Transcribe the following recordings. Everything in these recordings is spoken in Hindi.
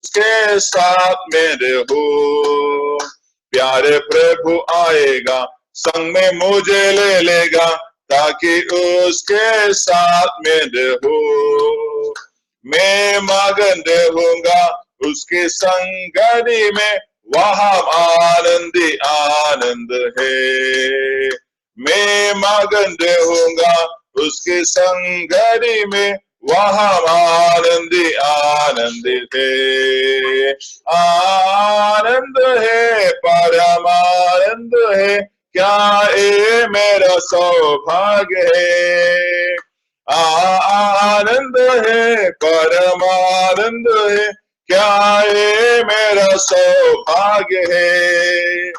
उसके साथ में रहो। प्यारे प्रभु आएगा, संग में मुझे ले लेगा, ताकि उसके साथ में रहो। मैं मगन रहूंगा उसके संगति में, वहां आनंद ही आनंद है। मैं मगन रहूंगा उसके संगति में, वहां आनंद ही आनंद है। आनंद है, परम आनंद है, क्या ये मेरा सौभाग्य है। आनंद है, परम आनंद है, क्या ये मेरा सौभाग्य है।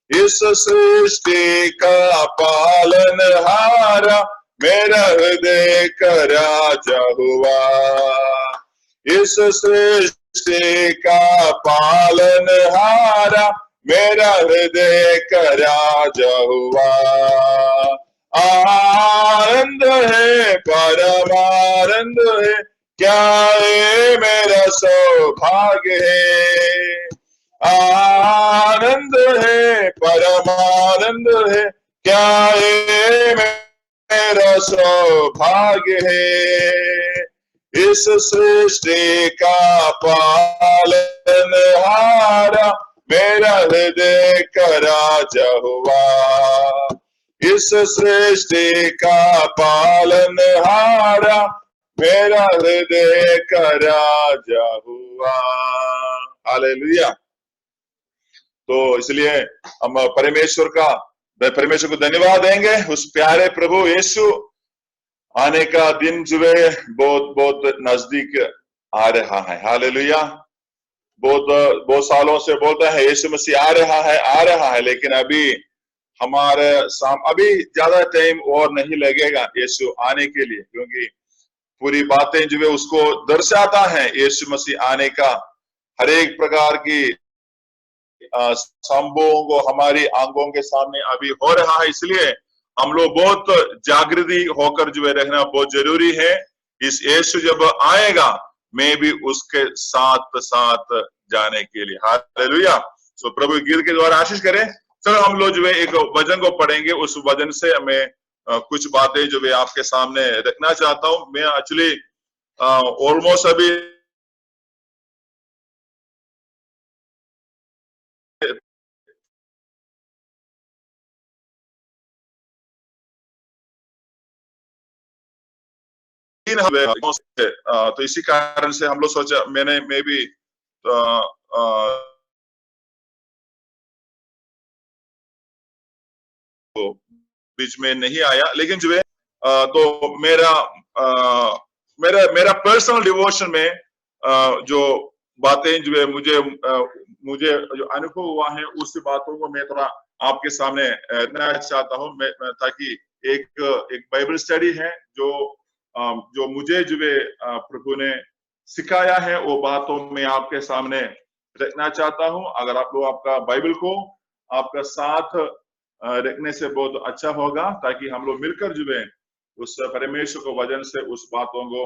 इस सृष्टि का पालनहारा मेरा हृदय का राजा हुआ। इस सृष्टि का पालनहारा मेरा हृदय का राजा हुआ। आनंद है, परम आनंद है, क्या ये मेरा सौभाग्य है। आनंद है, परम आनंद है, क्या ये मेरा सौभाग्य है। इस सृष्टि का पालनहारा मेरा हृदय का राजा हुआ। इस सृष्टि का पालनहारा मेरा हृदय का राजा हुआ। हालेलुया। तो इसलिए हम परमेश्वर को धन्यवाद देंगे। उस प्यारे प्रभु यीशु आने का दिन जो है बहुत बहुत नजदीक आ रहा है। हालेलुया। बहुत सालों से बोलता है यीशु मसीह आ रहा है, लेकिन अभी हमारे अभी ज्यादा टाइम और नहीं लगेगा यीशु आने के लिए, क्योंकि पूरी बातें जो है उसको दर्शाता है यीशु मसीह आने का। हर एक प्रकार की संभवों को हमारी आंखों के सामने अभी हो रहा है। इसलिए हम लोग बहुत जागृति होकर जो है रहना बहुत जरूरी है। इस यीशु जब आएगा मैं भी उसके साथ साथ जाने के लिए। हालेलुया। सो प्रभु गीत के द्वारा आशीष करें। चलो हम लोग जो है एक वचन को पढ़ेंगे, उस वचन से मैं कुछ बातें जो है आपके सामने रखना चाहता हूं। मैं एक्चुअली ऑलमोस्ट अभी तो इसी कारण से हम लोग सोचा, मैं भी बीच में नहीं आया, लेकिन जो है तो मेरा पर्सनल डिवोशन में जो बातें जो है मुझे जो अनुभव हुआ है उस बातों को मैं थोड़ा आपके सामने रखना चाहता हूँ, ताकि एक बाइबल स्टडी है जो मुझे जो है प्रभु ने सिखाया है, वो बातों में आपके सामने रखना चाहता हूँ। अगर आप लोग आपका बाइबल को आपका साथ रखने से बहुत अच्छा होगा, ताकि हम लोग मिलकर जो है उस परमेश्वर को वचन से उस बातों को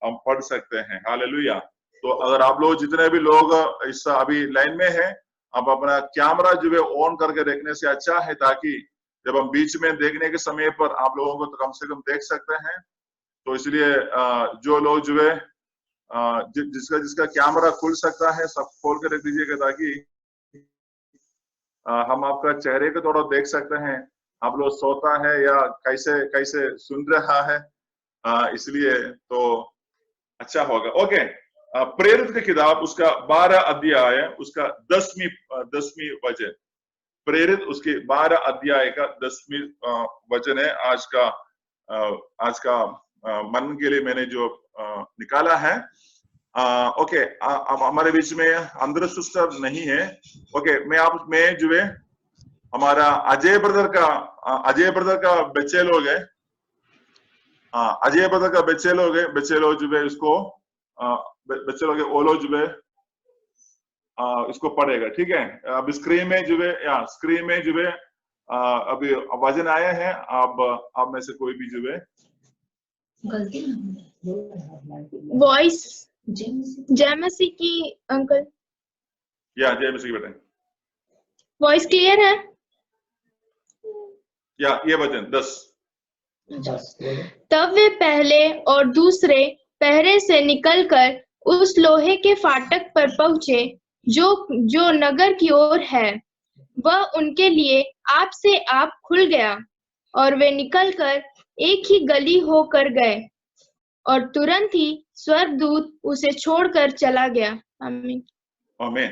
हम पढ़ सकते हैं। हालेलुया। तो अगर आप लोग जितने भी लोग इस अभी लाइन में हैं, आप अपना कैमरा जो है ऑन करके रखने से अच्छा है, ताकि जब हम बीच में देखने के समय पर आप लोगों को तो कम से कम देख सकते हैं। तो इसलिए जो लोग जो है जिसका कैमरा खुल सकता है सब खोल कर रख दीजिएगा, ताकि हम आपका चेहरे को थोड़ा देख सकते हैं, आप लोग सोता है या कैसे सुन रहा है, इसलिए तो अच्छा होगा। ओके। प्रेरित की किताब उसका 12 अध्याय उसका 10वीं वचन, प्रेरित उसके 12 अध्याय का 10वीं वचन है आज का मन के लिए मैंने जो निकाला है। ओके। अब हमारे बीच में अंदर सिस्टर नहीं है। ओके। मैं जो है हमारा अजय ब्रदर का बच्चे लोग है, अजय ब्रदर का बच्चे लोग जो है उसको बच्चे लोग वो लोग जो है इसको पढ़ेगा। ठीक है। अब स्क्रीन में जो है अभी वचन आया है। आप में से कोई भी जो है वॉइस जय मसीह की अंकल। या जय मसीह की बेटे। वॉइस क्लियर है? या ये वचन 10। तब वे पहले और दूसरे पहरे से निकलकर उस लोहे के फाटक पर पहुंचे जो नगर की ओर है। वह उनके लिए आप से आप खुल गया और वे निकलकर एक ही गली होकर गए और तुरंत ही स्वर्गदूत उसे छोड़कर चला गया। आमीन। आमीन।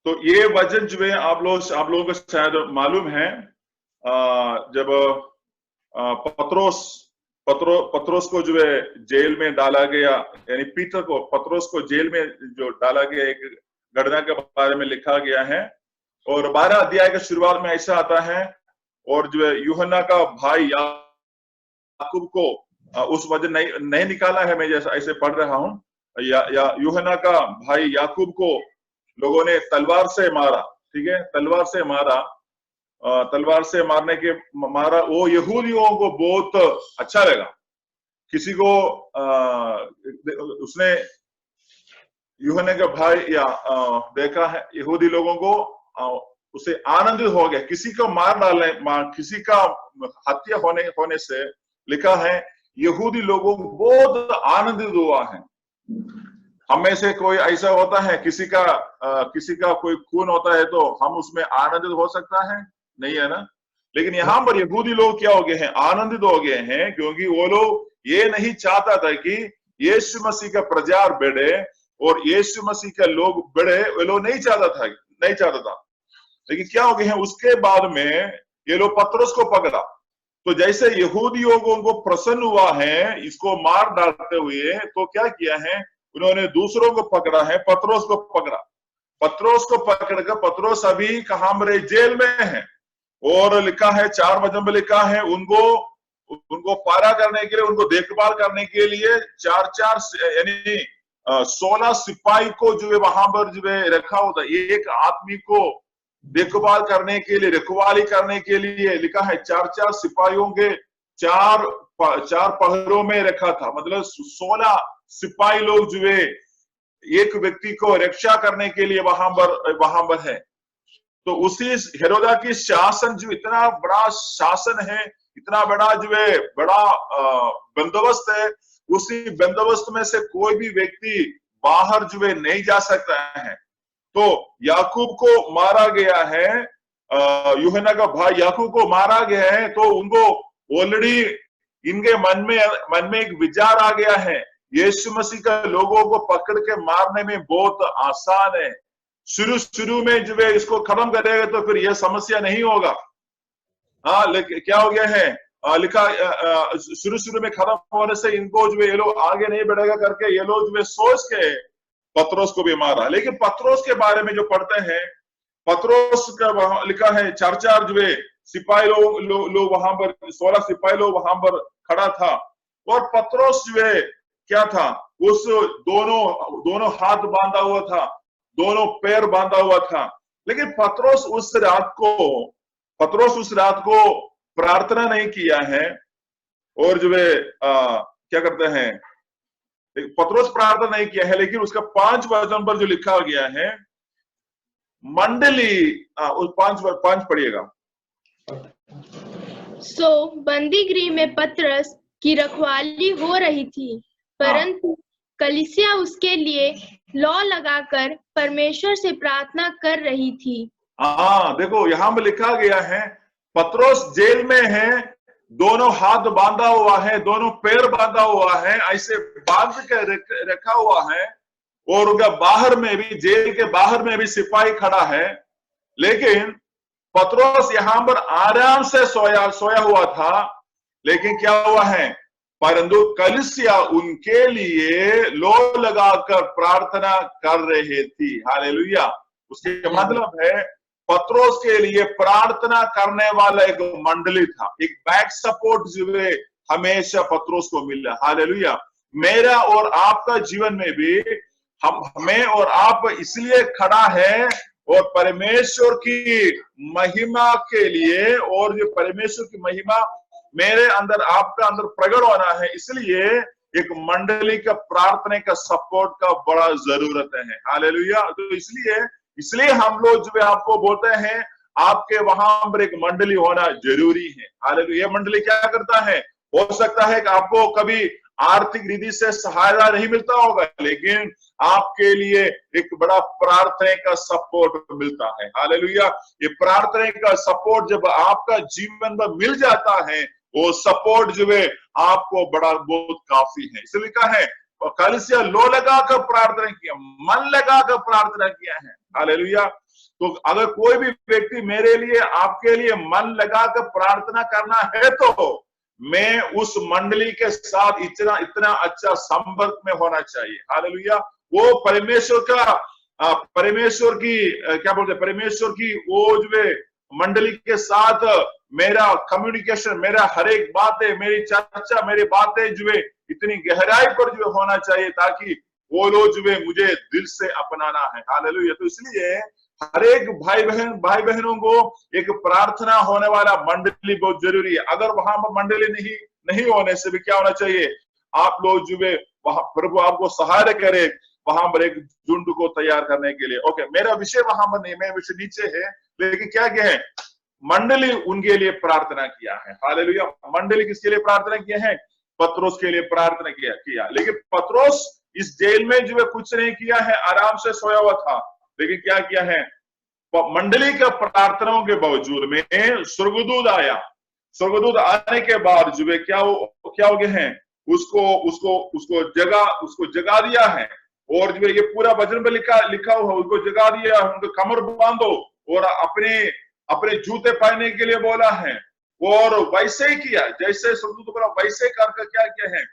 तो ये वचन जो है आप लोगों को शायद मालूम है, जब पत्रोस को जो है जेल में डाला गया, यानी पीटर को पत्रोस को जेल में जो डाला गया, एक घटना के बारे में लिखा गया है। और 12 अध्याय के शुरुआत में ऐसा आता है, और जो है यूहन्ना का भाई याकूब को उस वजन नहीं निकाला है, मैं जैसा ऐसे पढ़ रहा हूँ, या यूहन्ना का भाई याकूब को लोगों ने तलवार से मारा। ठीक है, तलवार से मारा। तलवार से मारा वो यहूदियों को बहुत अच्छा लगा। किसी को उसने यूहन्ना का भाई या देखा है, यहूदी लोगों को उसे आनंदित हो गया। किसी को मार डालने, किसी का हत्या होने से लिखा है यहूदी लोगों को बहुत आनंदित हुआ है। हम में से कोई ऐसा होता है, किसी का कोई खून होता है तो हम उसमें आनंदित हो सकता है? नहीं है ना। लेकिन यहाँ पर यहूदी लोग क्या हो गए हैं? आनंदित हो गए हैं, क्योंकि वो लोग ये नहीं चाहता था कि यीशु मसीह का प्रचार बढ़े और यीशु मसीह के लोग बढ़े। वो लोग नहीं चाहता था। लेकिन क्या हो गए हैं, उसके बाद में ये लोग पतरस को पकड़ा। तो जैसे यहूदियों को प्रसन्न हुआ है इसको मार डालते हुए, तो क्या किया है, उन्होंने दूसरों को पकड़ा है, पतरस को पकड़ा। पतरस को पकड़कर पतरस अभी कहां पर? जेल में है। और लिखा है 4 वचन में लिखा है, उनको पारा करने के लिए, उनको देखभाल करने के लिए 4 यानी 16 सिपाही को जो है वहां पर जो है रखा होता। एक आदमी को देखभाल करने के लिए, रखवाली करने के लिए लिखा है 4 सिपाहियों के 4 पहरों में रखा था। मतलब 16 सिपाही लोग जो है एक व्यक्ति को रक्षा करने के लिए वहां पर है। तो उसी हेरोदा की शासन जो इतना बड़ा शासन है, इतना बड़ा जो है बड़ा बंदोबस्त है, उसी बंदोबस्त में से कोई भी व्यक्ति बाहर जो है नहीं जा सकता है। तो याकूब को मारा गया है, यूहन्ना का भाई याकूब को मारा गया है। तो उनको ऑलरेडी इनके मन में एक विचार आ गया है, यीशु मसीह का लोगों को पकड़ के मारने में बहुत आसान है। शुरू में जो है इसको खत्म करेगा तो फिर यह समस्या नहीं होगा। हाँ, लेकिन क्या हो गया है, लिखा शुरू में खत्म होने से इनको जो है ये लोग आगे नहीं बढ़ेगा करके ये लोग जो है सोच के पतरस को भी मारा। लेकिन पतरस के बारे में जो पढ़ते हैं, पतरस का वहां लिखा है 4 जो है सिपाही लोग वहां पर, 16 सिपाही लोग वहां पर खड़ा था। और पतरस जो है क्या था, उस दोनों हाथ बांधा हुआ था, दोनों पैर बांधा हुआ था। लेकिन पतरस उस रात को प्रार्थना नहीं किया है। और जो है क्या करते हैं, पतरस प्रार्थना नहीं किया है, लेकिन उसका 5 वचन पर जो लिखा गया है, मंडली उस 5 पढ़िएगा। सो बंदी गृह में पतरस की रखवाली हो रही थी, परंतु कलीसिया उसके लिए लौ लगाकर परमेश्वर से प्रार्थना कर रही थी। देखो यहाँ पे लिखा गया है, पतरस जेल में है, दोनों हाथ बांधा हुआ है, दोनों पैर बांधा हुआ है, ऐसे बांध के रखा हुआ है। और उनका बाहर में भी, जेल के बाहर में भी सिपाही खड़ा है। लेकिन पतरस यहाँ पर आराम से सोया हुआ था। लेकिन क्या हुआ है, परंतु कलीसिया उनके लिए लो लगाकर प्रार्थना कर रही थी। हालेलुया। उसके मतलब है पतरस के लिए प्रार्थना करने वाला एक मंडली था, एक बैक सपोर्ट जो है हमेशा पतरस को मिला। हालेलुया। मेरा और आपका जीवन में भी हमें और आप इसलिए खड़ा है और परमेश्वर की महिमा के लिए, और जो परमेश्वर की महिमा मेरे अंदर आपका अंदर प्रकट होना है, इसलिए एक मंडली का प्रार्थना का सपोर्ट का बड़ा जरूरत है। हालेलुया। तो इसलिए हम लोग जो है आपको बोलते हैं आपके वहां पर एक मंडली होना जरूरी है। हालेलुया। ये मंडली क्या करता है? हो सकता है कि आपको कभी आर्थिक रीति से सहायता नहीं मिलता होगा, लेकिन आपके लिए एक बड़ा प्रार्थना का सपोर्ट मिलता है। हालेलुया। ये प्रार्थना का सपोर्ट जब आपका जीवन में मिल जाता है, वो सपोर्ट जो है आपको बड़ा बहुत काफी है। इसलिए लिखा है कलीसिया लो लगाकर प्रार्थना किया, मन लगाकर प्रार्थना किया है। हालेलुया। तो अगर कोई भी व्यक्ति मेरे लिए आपके लिए मन लगाकर प्रार्थना करना है, तो मैं उस मंडली के साथ इतना अच्छा संपर्क में होना चाहिए। हालेलुया। वो परमेश्वर की क्या बोलते हैं, परमेश्वर की वो जो है मंडली के साथ मेरा कम्युनिकेशन, मेरा हर एक बातें, मेरी चर्चा, मेरी बातें जो है इतनी गहराई पर जो होना चाहिए, ताकि वो लोग जो है मुझे दिल से अपनाना है। हालेलुया। तो इसलिए हर एक भाई बहनों को एक प्रार्थना होने वाला मंडली बहुत जरूरी है। अगर वहां पर मंडली नहीं होने से भी क्या होना चाहिए, आप लोग जो है वहां प्रभु आपको सहायता करे वहां पर एक झुंड को तैयार करने के लिए। ओके, मेरा विषय वहां पर नहीं, मेरा विषय नीचे है, लेकिन क्या है, मंडली उनके लिए प्रार्थना किया है। हालेलुया। मंडली किसके लिए प्रार्थना किया है? पत्रोस के लिए प्रार्थना किया। लेकिन पत्रोस इस जेल में जो है कुछ नहीं किया है, आराम से सोया हुआ था, लेकिन क्या किया है, मंडली के प्रार्थनाओं के बावजूद में स्वर्गदूत आया। स्वर्गदूत आने के बाद जो है क्या हो गए हैं, उसको जगा दिया है। और जो है ये पूरा वचन में लिखा हुआ, उसको जगा दिया, उनको कमर बांधो और अपने जूते पहनने के लिए बोला है। और वैसे ही किया जैसे स्वर्गदूत बोला, वैसे करके क्या किया है,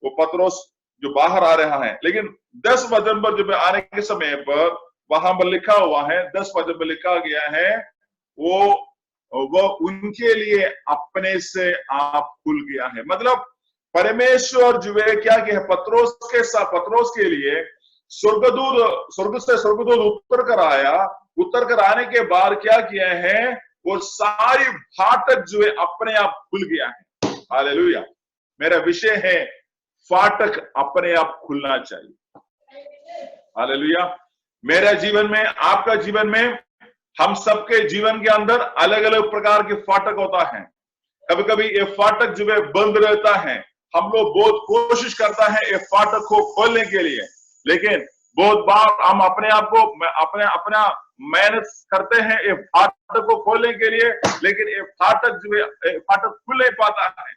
वो पत्रोस जो बाहर आ रहा है। लेकिन 10 वचन पर जब आने के समय पर वहां पर लिखा हुआ है, 10 वचन पर लिखा गया है, वो उनके लिए अपने से आप खुल गया है। मतलब परमेश्वर जो है क्या किया है, पत्रोस के लिए स्वर्ग से स्वर्गदूत उतर कर आने के बाद क्या किया है, वो सारी फाटक जो है अपने आप खुल गया है। हालेलुया। मेरा विषय है फाटक अपने आप खुलना चाहिए। हालेलुया। मेरा जीवन में, आपका जीवन में, हम सबके जीवन के अंदर अलग अलग प्रकार के फाटक होता है। कभी कभी ये फाटक जो है बंद रहता है, हम लोग बहुत कोशिश करता है ये फाटक को खोलने के लिए, लेकिन बहुत बार हम अपने आप को अपना मेहनत करते हैं ये फाटक को खोलने के लिए, लेकिन ये फाटक जो है फाटक खुल नहीं पाता है।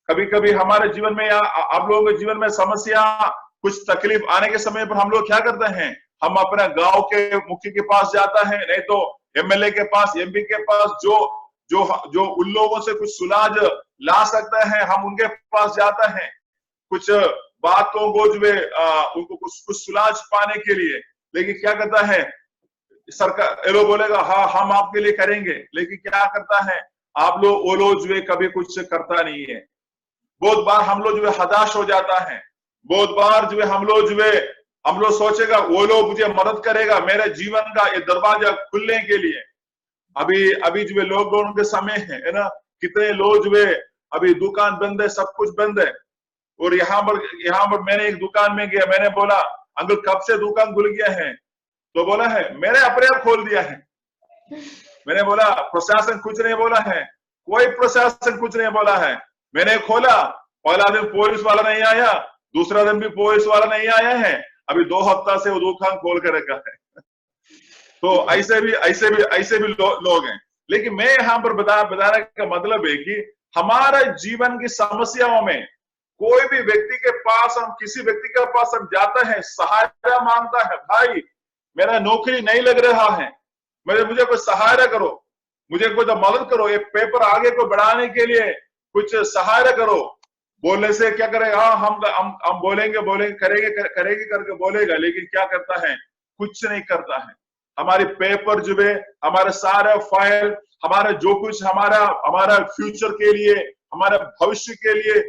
कभी कभी हमारे जीवन में या आप लोगों के जीवन में समस्या, कुछ तकलीफ आने के समय पर हम लोग क्या करते हैं, हम अपने गांव के मुखिया के पास जाता है, नहीं तो एमएलए के पास, एमपी के पास, जो उन लोगों से कुछ सुलझ ला सकते हैं, हम उनके पास जाता है कुछ बातों को जो है उनको कुछ सुलझ पाने के लिए। लेकिन क्या करता है सरकार, ये लोग बोलेगा हाँ हम आपके लिए करेंगे, लेकिन क्या करता है वो लोग जो है कभी कुछ करता नहीं है। बहुत बार हम लोग जो है हताश हो जाता है। बहुत बार जो है हम लोग सोचेगा वो लोग मुझे मदद करेगा मेरे जीवन का ये दरवाजा खुलने के लिए। अभी जो है लॉकडाउन के समय है ना, कितने लोग जो है अभी दुकान बंद है, सब कुछ बंद है। और यहाँ पर मैंने एक दुकान में गया, मैंने बोला अंकल कब से दुकान खुल गया है? तो बोला है मैंने अपने आप खोल दिया है। मैंने बोला प्रशासन कुछ नहीं बोला है, कोई प्रशासन कुछ नहीं बोला है। मैंने खोला, पहला दिन पुलिस वाला नहीं आया, दूसरा दिन भी पुलिस वाला नहीं आया है, अभी 2 हफ्ता से वो दुकान खोल कर रखा है। तो ऐसे भी लोग हैं। लेकिन मैं यहाँ पर बताने का मतलब है कि हमारा जीवन की समस्याओं में कोई भी व्यक्ति के पास, हम किसी व्यक्ति के पास हम जाता है, सहायता मांगता है, भाई मेरा नौकरी नहीं लग रहा है, मुझे कोई सहायता करो, मुझे कोई तो मदद करो, ये पेपर आगे को बढ़ाने के लिए कुछ सहायता करो। बोलने से क्या करेगा, हम बोलेंगे करेंगे करके बोलेगा, लेकिन क्या करता है, कुछ नहीं करता है। हमारी पेपर जो है, हमारे सारे फाइल, हमारा जो कुछ हमारा फ्यूचर के लिए, हमारे भविष्य के लिए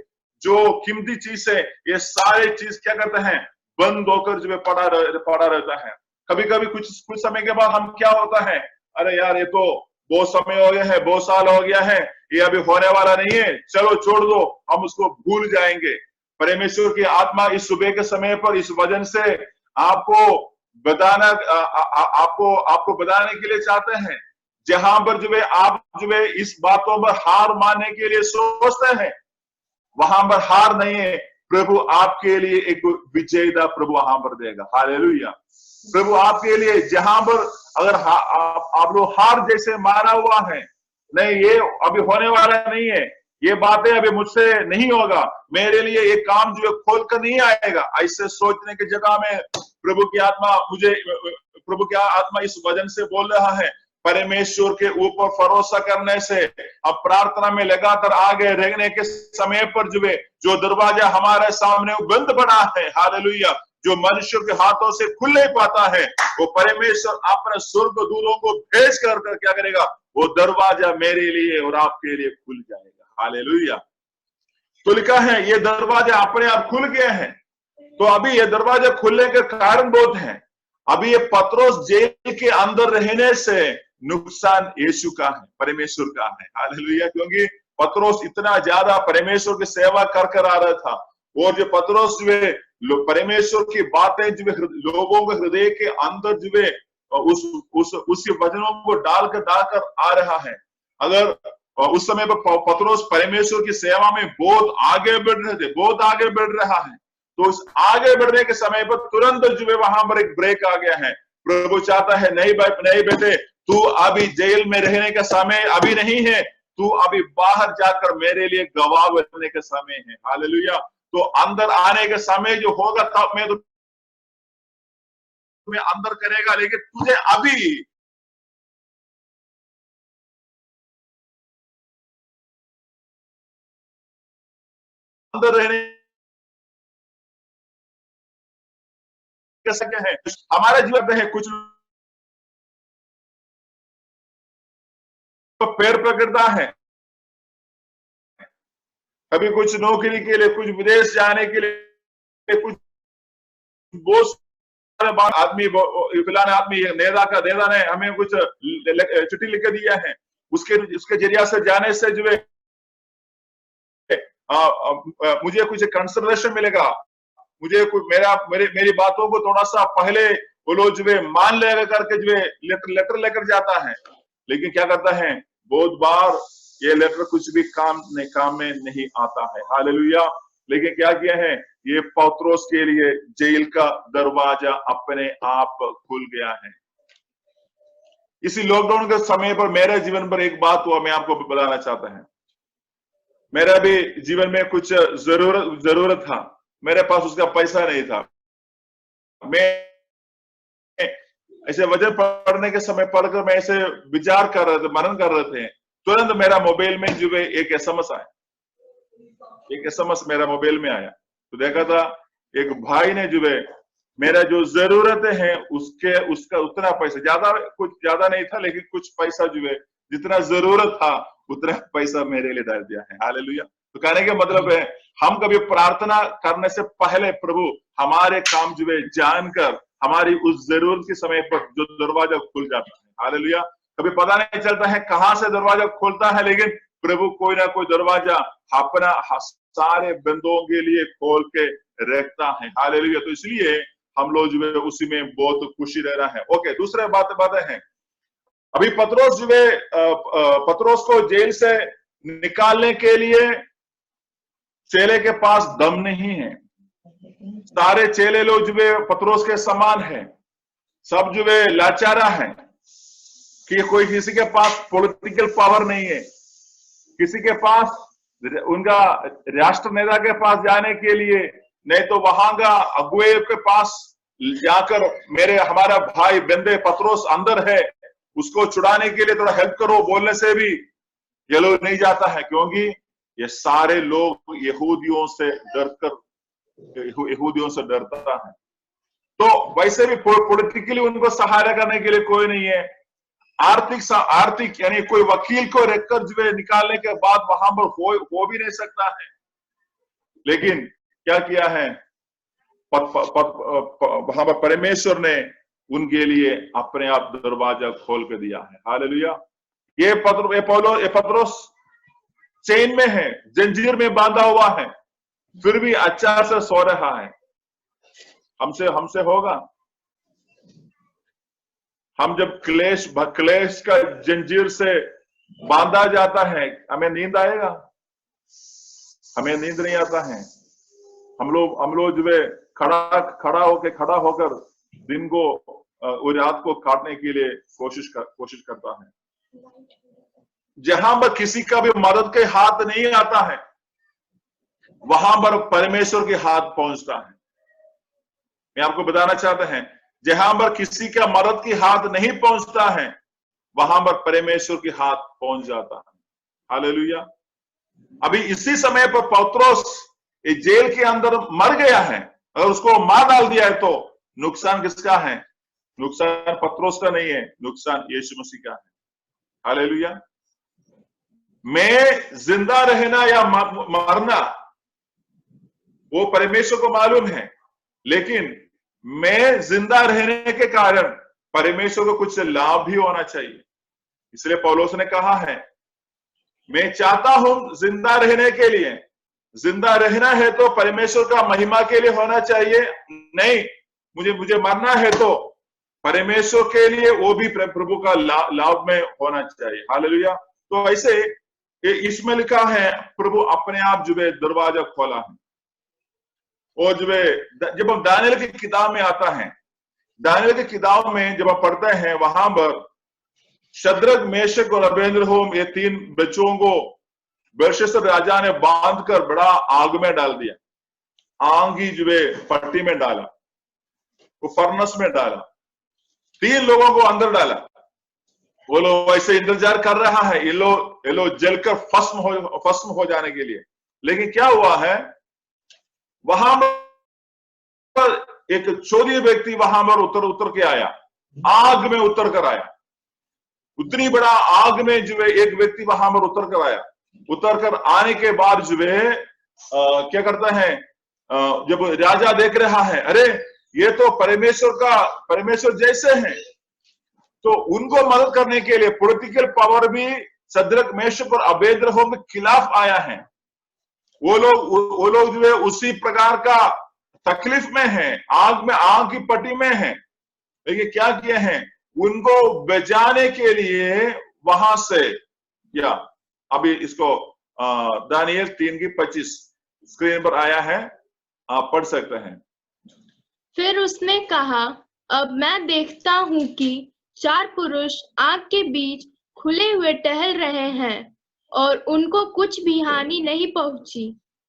जो कीमती चीज है, ये सारे चीज क्या करते हैं, बंद होकर जो है पड़ा रहता है। कभी कभी कुछ समय के बाद हम क्या होता है, अरे यार ये तो बहुत समय हो गया है, बहुत साल हो गया है, ये अभी होने वाला नहीं है, चलो छोड़ दो, हम उसको भूल जाएंगे। परमेश्वर की आत्मा इस सुबह के समय पर इस वचन से आपको बताना आपको बताने के लिए चाहते हैं। जहां पर जो है आप जो है इस बातों पर हार मानने के लिए सोचते हैं, वहां पर हार नहीं है। प्रभु आपके लिए एक विजयता प्रभु वहां पर देगा। हालेलुया। प्रभु आपके लिए जहां पर अगर आप लोग हार जैसे मारा हुआ है, नहीं ये अभी होने वाला नहीं है, ये बातें अभी मुझसे नहीं होगा, मेरे लिए ये काम जो है खोल कर नहीं आएगा, ऐसे सोचने की जगह में प्रभु की आत्मा इस वचन से बोल रहा है, परमेश्वर के ऊपर भरोसा करने से, अब प्रार्थना में लगातार आगे रहने के समय पर जो दरवाजा हमारे सामने बंद पड़ा है, हालेलुया, जो मनुष्य के हाथों से खुल नहीं पाता है, वो परमेश्वर अपने स्वर्ग दूतों को भेज कर क्या करेगा, वो दरवाजा मेरे लिए और आपके लिए खुल जाएगा। हालेलुया। तो लिखा है ये दरवाजा अपने आप खुल गए हैं। तो अभी ये दरवाजा खुलने के कारण बहुत है। अभी ये पत्रोस जेल के अंदर रहने से नुकसान यीशु का है, परमेश्वर का है। हालेलुया। क्योंकि पत्रोस इतना ज्यादा परमेश्वर की सेवा कर आ रहा था, और जो पत्रोस परमेश्वर की बातें लोगों के हृदय के अंदर उस वचनों को डालकर आ रहा है। अगर उस समय पर पत्रोस परमेश्वर की सेवा में बहुत आगे बढ़ रहे थे, बहुत आगे बढ़ रहा है, तो उस आगे बढ़ने के समय पर तुरंत वहां पर एक ब्रेक आ गया है। प्रभु चाहता है नहीं बेटे, तू अभी जेल में रहने का समय अभी नहीं है, तू अभी बाहर जाकर मेरे लिए गवाह बनने का समय है। हालेलुया। तो अंदर आने का समय जो होगा तब मैं तुम्हें अंदर करेगा, लेकिन तुझे अभी अंदर रहने का समय है। हमारे जीवन में है कुछ तो पैर पकड़ता है, कभी कुछ नौकरी के लिए, कुछ विदेश जाने के लिए, कुछ बहुत आदमी फिलहाल आदमी नेता ने हमें कुछ चिट्ठी लिख के दिया है, उसके जरिया से जाने से मुझे कुछ कंसिडरेशन मिलेगा, मुझे मेरी बातों को थोड़ा सा पहले वो लोग मान लेगा करके लेटर लेकर जाता है। लेकिन क्या करता है, बहुत बार ये लेटर कुछ भी काम में नहीं आता है। हालेलुया। लेकिन क्या किया है, ये पत्रोस के लिए जेल का दरवाजा अपने आप खुल गया है। इसी लॉकडाउन के समय पर मेरे जीवन पर एक बात हुआ, मैं आपको बताना चाहता हूं। मेरा भी जीवन में कुछ जरूरत था, मेरे पास उसका पैसा नहीं था। मैं ऐसे वचन पढ़ने के समय पढ़कर मैं ऐसे विचार कर रहे थे, मनन कर रहे थे, तुरंत मेरा मोबाइल में एक एसएमएस आया, एक एसएमएस मेरा मोबाइल में आया। तो देखा था एक भाई ने मेरा जो जरूरत है उसका उतना पैसा, कुछ ज्यादा नहीं था, लेकिन कुछ पैसा जितना जरूरत था उतना पैसा मेरे लिए डाल दिया है। हालेलुया। तो कहने का मतलब है, हम कभी प्रार्थना करने से पहले प्रभु हमारे काम जानकर हमारी उस जरूरत के समय पर जो दरवाजा खुल जाता है। हालेलुया। कभी पता नहीं चलता है कहां से दरवाजा खुलता है, लेकिन प्रभु कोई ना कोई दरवाजा अपना सारे बंदों के लिए खोल के रखता है। हालेलुया। तो इसलिए हम लोग उसी में बहुत खुशी रह रहा है। ओके, दूसरे बातें हैं। अभी पत्रोस को जेल से निकालने के लिए चेले के पास दम नहीं है। सारे चेले लोग पत्रोस के समान है, सब लाचारा है कि कोई किसी के पास पॉलिटिकल पावर नहीं है, किसी के पास उनका राष्ट्र नेता के पास जाने के लिए, नहीं तो वहां का अगुए के पास जाकर हमारा भाई बंदे पत्रोस अंदर है, उसको छुड़ाने के लिए थोड़ा हेल्प करो बोलने से भी ये लोग नहीं जाता है, क्योंकि ये सारे लोग यहूदियों से डरता है। तो वैसे भी पॉलिटिकली उनको सहायता करने के लिए कोई नहीं है। आर्थिक यानी कोई वकील को रखकर निकालने के बाद वहां पर हो भी नहीं सकता है। लेकिन क्या किया है, वहां पर परमेश्वर ने उनके लिए अपने आप दरवाजा खोल कर दिया है। हालेलुया। ये पत्रोस चेन में है, जंजीर में बांधा हुआ है, फिर भी अच्छा से सो रहा है। हमसे होगा? हम जब क्लेश का जंजीर से बांधा जाता है, हमें नींद आएगा? हमें नींद नहीं आता है। हम लोग जो है खड़ा होकर दिन को और रात को काटने के लिए कोशिश करता है। जहां पर किसी का भी मदद के हाथ नहीं आता है, वहां पर परमेश्वर के हाथ पहुंचता है। मैं आपको बताना चाहता है, जहां पर किसी का मदद की हाथ नहीं पहुंचता है, वहां पर परमेश्वर के हाथ पहुंच जाता है। हालेलुया। अभी इसी समय पर पौत्रोस जेल के अंदर मर गया है। अगर उसको मार डाल दिया है तो नुकसान किसका है? नुकसान पत्रोस का नहीं है, नुकसान यीशु मसीह का है। हालेलुया। मैं जिंदा रहना या मरना वो परमेश्वर को मालूम है, लेकिन मैं जिंदा रहने के कारण परमेश्वर को कुछ लाभ भी होना चाहिए। इसलिए पौलुस ने कहा है, मैं चाहता हूं जिंदा रहने के लिए। जिंदा रहना है तो परमेश्वर का महिमा के लिए होना चाहिए, नहीं मुझे मरना है तो परमेश्वर के लिए, वो भी प्रभु का लाभ में होना चाहिए। हालेलुया। तो ऐसे इसमें लिखा है, प्रभु अपने आप जो है दरवाजा खोला है। और जो है जब हम दानियल की किताब में आता है, दानियल की किताब में जब हम पढ़ते हैं, वहां पर शद्रक, मेशक और अबेदनगो ये 3 बच्चों को बेलशस्सर राजा ने बांधकर बड़ा आग में डाल दिया। आग की जो है पट्टी में डाला, वो फर्नेस में डाला, 3 लोगों को अंदर डाला। वो लोग ऐसे इंतजार कर रहा है ये लोग जलकर भस्म हो जाने के लिए। लेकिन क्या हुआ है, वहां पर एक चोरी व्यक्ति वहां पर उतर के आया, आग में उतर कर आया। उतनी बड़ा आग में जो है एक व्यक्ति वहां पर उतर कर आया। उतर कर आने के बाद जो है क्या करता है, जब राजा देख रहा है, अरे ये तो परमेश्वर जैसे हैं, तो उनको मदद करने के लिए पॉलिटिकल पावर भी शद्रक, मेशक और अबेदनगो के खिलाफ आया है। वो लोग जो है उसी प्रकार का तकलीफ में है, आग की पट्टी में है। लेकिन क्या किए हैं, उनको बचाने के लिए वहां से, या अभी इसको दानियल 3:25 स्क्रीन पर आया है, आप पढ़ सकते हैं। फिर उसने कहा, अब मैं देखता हूं कि 4 पुरुष आग के बीच खुले हुए टहल रहे हैं और उनको कुछ भी हानि नहीं पहुंची,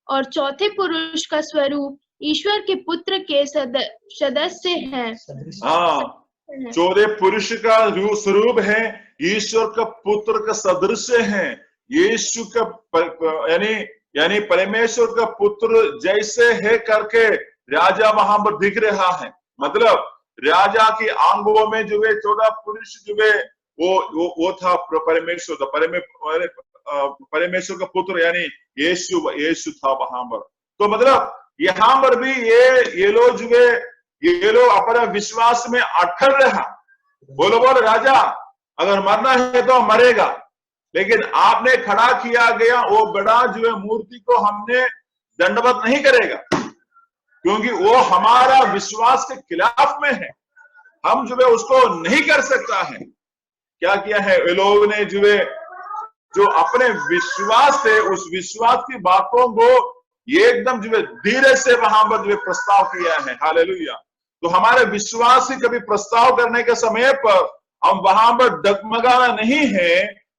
और चौथे पुरुष का स्वरूप ईश्वर के पुत्र के सदस्य है। हाँ, चौथे पुरुष का स्वरूप है, ईश्वर का पुत्र का सदृश्य है। यीशु का यानी परमेश्वर का पुत्र जैसे है करके राजा वहां पर दिख रहा है। मतलब राजा की आंखों में जो है 14 पुरुष जो है वो था परमेश्वर, परमेश्वर का पुत्र यानी यीशु था वहां पर। तो मतलब यहाँ पर भी ये लोग जो है, ये लोग अपने विश्वास में अटल रहा। बोलो राजा, अगर मरना है तो मरेगा, लेकिन आपने खड़ा किया गया वो बड़ा जो है मूर्ति को हमने दंडवत नहीं करेगा, क्योंकि वो हमारा विश्वास के खिलाफ में है। हम जो है उसको नहीं कर सकता है। क्या किया है वे लोग ने, जो अपने विश्वास से उस विश्वास की बातों को एकदम जो है धीरे से वहां पर जो है प्रस्ताव किया है। हालेलुया। तो हमारे विश्वास की कभी प्रस्ताव करने के समय पर हम वहां पर डगमगाना नहीं है।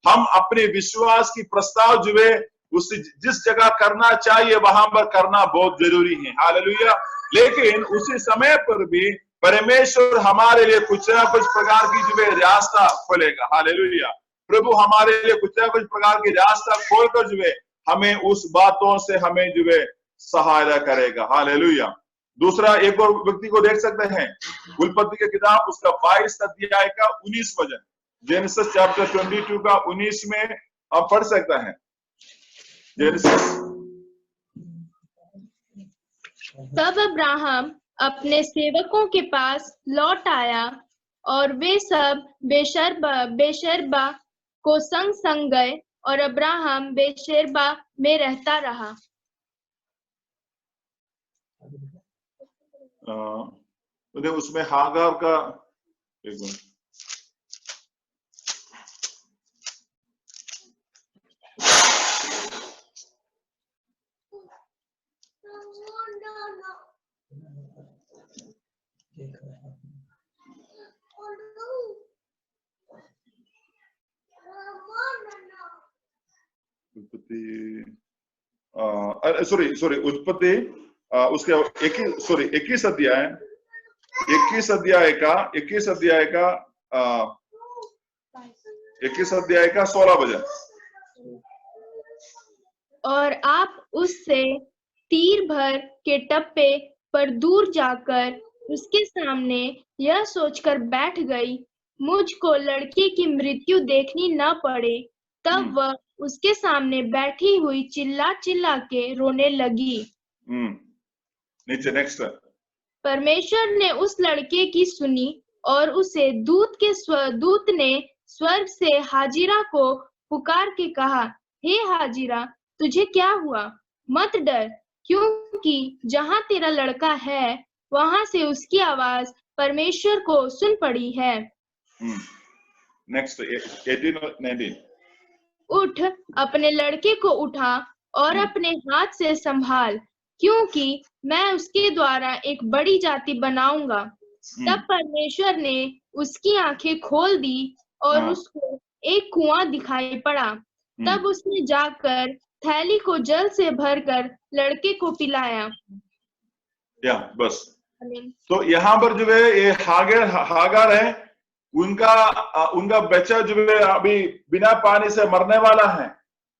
हम अपने विश्वास की प्रस्ताव जो है उस जिस जगह करना चाहिए वहां पर करना बहुत जरूरी है। हालेलुया। लेकिन उसी समय पर भी परमेश्वर हमारे लिए कुछ ना कुछ प्रकार की जो है रास्ता खोलेगा। हालेलुया। प्रभु हमारे लिए कुछ ना कुछ प्रकार की रास्ता खोलकर जो है हमें उस बातों से हमें जो है सहायता करेगा। हालेलुया। दूसरा एक और व्यक्ति को देख सकते हैं, उत्पत्ति की किताब उसका 22 अध्याय का 19 वचन, जेनेसिस चैप्टर 22 का 19 में आप पढ़ सकते हैं। जेनेसिस। तब अब्राहम अपने सेवकों के पास लौट आया और वे सब बेशेरबा को संग गए और अब्राहम बेशेरबा में रहता रहा। उसमें हागार का एक मिनट, सॉरी उत्पत्ति उसके 21 अध्याय का 16 वचन। और आप उससे तीर भर के टप्पे पर दूर जाकर उसके सामने यह सोचकर बैठ गई, मुझको लड़के की मृत्यु देखनी न पड़े। तब वह उसके सामने बैठी हुई चिल्ला चिल्ला के रोने लगी। नीचे नेक्स्ट। परमेश्वर ने उस लड़के की सुनी और उसे दूत ने स्वर्ग से हाजिरा को पुकार के कहा, हे हाजिरा, तुझे क्या हुआ? मत डर, क्योंकि जहाँ तेरा लड़का है वहां से उसकी आवाज परमेश्वर को सुन पड़ी है। नेक्स्ट 18-19। उठ, अपने लड़के को उठा और अपने हाथ से संभाल, क्योंकि मैं उसके द्वारा एक बड़ी जाति बनाऊंगा। तब परमेश्वर ने उसकी आंखें खोल दी और उसको एक कुआं दिखाई पड़ा। तब उसने जाकर थैली को जल से भरकर लड़के को पिलाया। बस। तो यहाँ पर जो है ये हागार है, उनका बच्चा जो है अभी बिना पानी से मरने वाला है,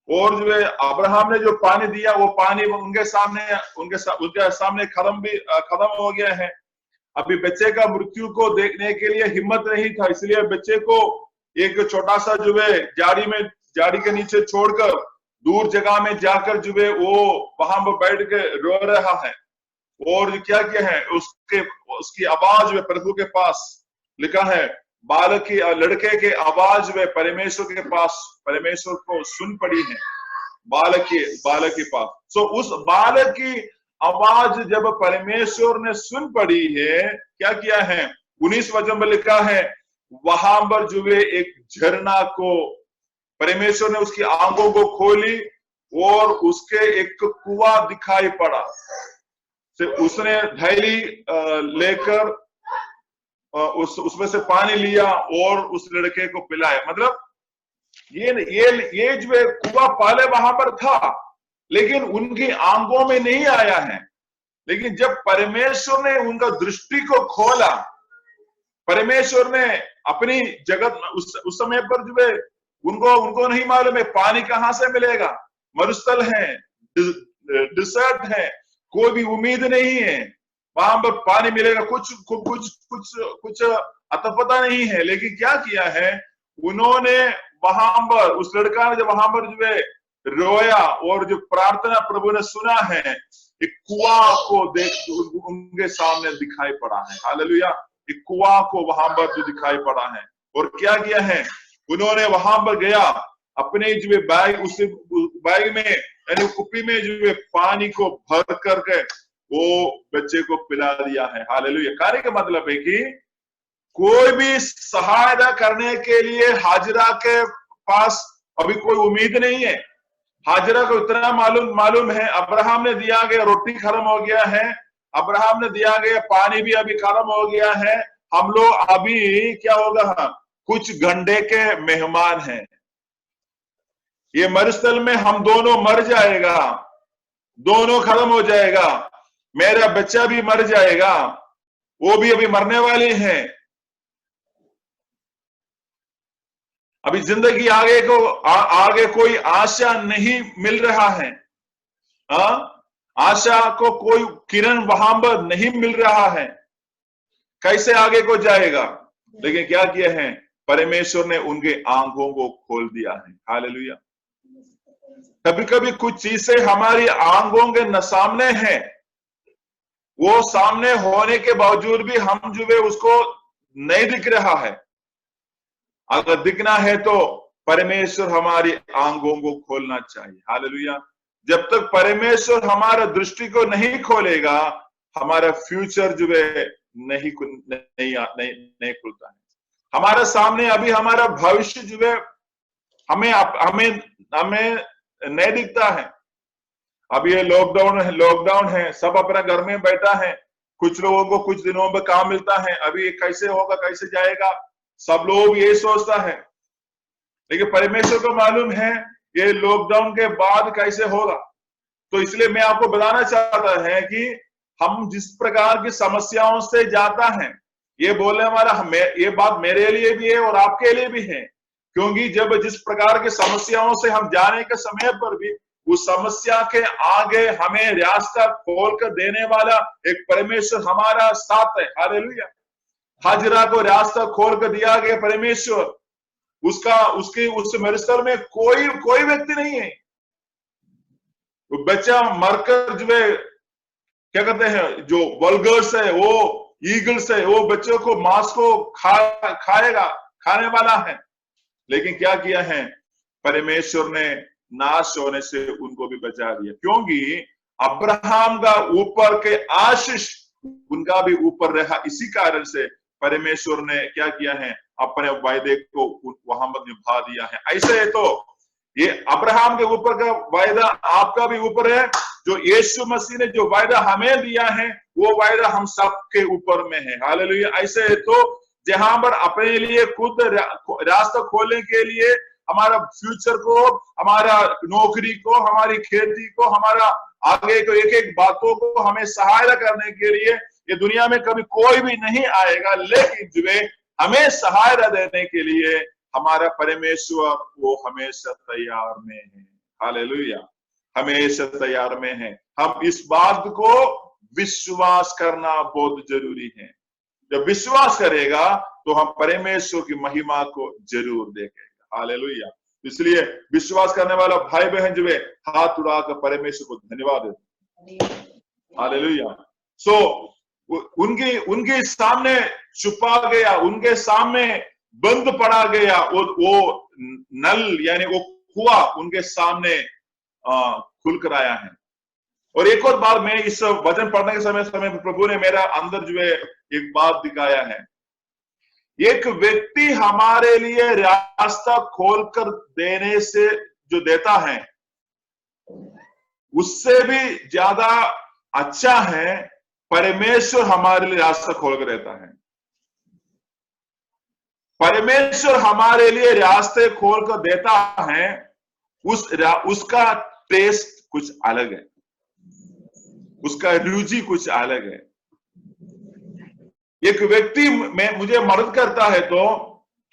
और जो है अब्राहम ने जो पानी दिया वो पानी उनके सामने खत्म हो गया है। अभी बच्चे का मृत्यु को देखने के लिए हिम्मत नहीं था, इसलिए बच्चे को एक छोटा सा जो है जाड़ी के नीचे छोड़कर दूर जगह में जाकर जो है वो वहां पर बैठ के रो रहा है। और क्या है उसकी आवाज में प्रभु के पास लिखा है, बालक की लड़के के आवाज में परमेश्वर के पास परमेश्वर को सुन पड़ी है, बालक के पास। सो उस बालक की आवाज जब परमेश्वर ने सुन पड़ी है, क्या किया है? 19 वचन में लिखा है, वहां पर जो है एक झरना को परमेश्वर ने उसकी आंखों को खोली और उसके एक कुआं दिखाई पड़ा। उसने थैली लेकर उसमें से पानी लिया और उस लड़के को पिलाया। मतलब ये जो है कुआं पहले वहां पर था, लेकिन उनकी आंखों में नहीं आया है। लेकिन जब परमेश्वर ने उनका दृष्टि को खोला, परमेश्वर ने अपनी जगत उस समय पर जो है उनको नहीं मालूम है पानी कहां से मिलेगा, मरुस्थल है, डिसर्ट है, कोई भी उम्मीद नहीं है वहां पर पानी मिलेगा, कुछ अता पता नहीं है। लेकिन क्या किया है उन्होंने, वहां पर उस लड़का ने जब वहां पर जो है रोया और जो प्रार्थना प्रभु ने सुना है, एक कुआं को देख उनके सामने दिखाई पड़ा है। हालेलुया। एक कुआं को वहां पर जो दिखाई पड़ा है, और क्या किया है उन्होंने वहां पर गया, अपने जो बैग उस बैग में यानी कुप्पी में जो है पानी को भर करके वो बच्चे को पिला दिया है। हालेलुया। कार्य का मतलब है कि कोई भी सहायता करने के लिए हाजिरा के पास अभी कोई उम्मीद नहीं है। हाजिरा को इतना मालूम है, अब्राहम ने दिया गया रोटी खत्म हो गया है, अब्राहम ने दिया गया पानी भी अभी खत्म हो गया है, हम लोग अभी क्या होगा, कुछ घंटे के मेहमान हैं। ये मरुस्थल में हम दोनों मर जाएगा, दोनों खत्म हो जाएगा, मेरा बच्चा भी मर जाएगा, वो भी अभी मरने वाले हैं। अभी जिंदगी आगे कोई आशा नहीं मिल रहा है। आशा को कोई किरण वहां पर नहीं मिल रहा है, कैसे आगे को जाएगा। लेकिन क्या किया है परमेश्वर ने उनके आंखों को खोल दिया है। हालेलुया। कभी कभी कुछ चीजें हमारी आंखों के सामने है, वो सामने होने के बावजूद भी हम जो है उसको नहीं दिख रहा है। अगर दिखना है तो परमेश्वर हमारी आंखों को खोलना चाहिए। हालेलुया। जब तक परमेश्वर हमारा दृष्टि को नहीं खोलेगा, हमारा फ्यूचर जो है नहीं खुलता है। हमारे सामने अभी हमारा भविष्य जो है हमें हमें नहीं दिखता है। अभी ये लॉकडाउन है, सब अपना घर में बैठा है। कुछ लोगों को कुछ दिनों में काम मिलता है, अभी ये कैसे होगा, कैसे जाएगा, सब लोग ये सोचता है। लेकिन परमेश्वर को मालूम है ये लॉकडाउन के बाद कैसे होगा। तो इसलिए मैं आपको बताना चाहता है कि हम जिस प्रकार की समस्याओं से जाता है, ये बोलने वाला ये बात मेरे लिए भी है और आपके लिए भी है। क्योंकि जब जिस प्रकार की समस्याओं से हम जाने के समय पर भी उस समस्या के आगे हमें रास्ता खोल कर देने वाला एक परमेश्वर हमारा साथ है। हालेलुया। हाजिरा को रास्ता खोल कर दिया गया परमेश्वर, उस मरुस्थल में कोई व्यक्ति नहीं है। वो बच्चा मरकर जो है क्या कहते हैं, जो वल्गर्स है, वो ईगल्स है, वो बच्चों को मांस को खाएगा, खाने वाला है। लेकिन क्या किया है, परमेश्वर ने नाश होने से उनको भी बचा दिया। क्योंकि अब्राहम का ऊपर के आशीष उनका भी ऊपर रहा। इसी कारण से परमेश्वर ने क्या किया है, अपने वायदे को वहां पर निभा दिया है। ऐसे है तो ये अब्राहम के ऊपर का वायदा आपका भी ऊपर है। जो यीशु मसीह ने जो वायदा हमें दिया है, वो वायदा हम सबके ऊपर में है। हालेलुया। ऐसे है तो जहां पर अपने लिए खुद रास्ता खोलने के लिए, हमारा फ्यूचर को, हमारा नौकरी को, हमारी खेती को, हमारा आगे को एक एक बातों को हमें सहायता करने के लिए ये दुनिया में कभी कोई भी नहीं आएगा। लेकिन जो है हमें सहायता देने के लिए हमारा परमेश्वर वो हमेशा तैयार में है। हालेलुया। हमेशा तैयार में है। हम इस बात को विश्वास करना बहुत जरूरी है। जब विश्वास करेगा तो हम परमेश्वर की महिमा को जरूर देखेगा। हालेलुया। इसलिए विश्वास करने वाला भाई बहन जो है हाथ उड़ाकर परमेश्वर को धन्यवाद देते। हालेलुया। सो उनके सामने छुपा गया, उनके सामने बंद पड़ा गया वो नल, यानी वो कुआं उनके सामने खुल कर आया है। और एक और बार मैं इस वचन पढ़ने के समय प्रभु ने मेरा अंदर जो है एक बात दिखाया है। एक व्यक्ति हमारे लिए रास्ता खोलकर देने से जो देता है, उससे भी ज्यादा अच्छा है परमेश्वर हमारे लिए रास्ता खोलकर देता है। परमेश्वर हमारे लिए रास्ते खोलकर देता है, उसका टेस्ट कुछ अलग है, उसका रुचि कुछ अलग है। एक व्यक्ति मुझे मदद करता है तो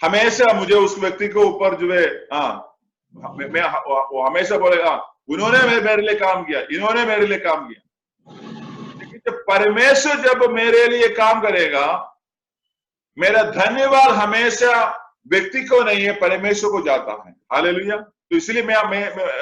हमेशा मुझे उस व्यक्ति के ऊपर जो है वो हमेशा बोलेगा उन्होंने मेरे लिए काम किया, इन्होंने मेरे लिए काम किया। लेकिन जब परमेश्वर जब मेरे लिए काम करेगा, मेरा धन्यवाद हमेशा व्यक्ति को नहीं है, परमेश्वर को जाता है। हालेलुया। तो इसलिए मैं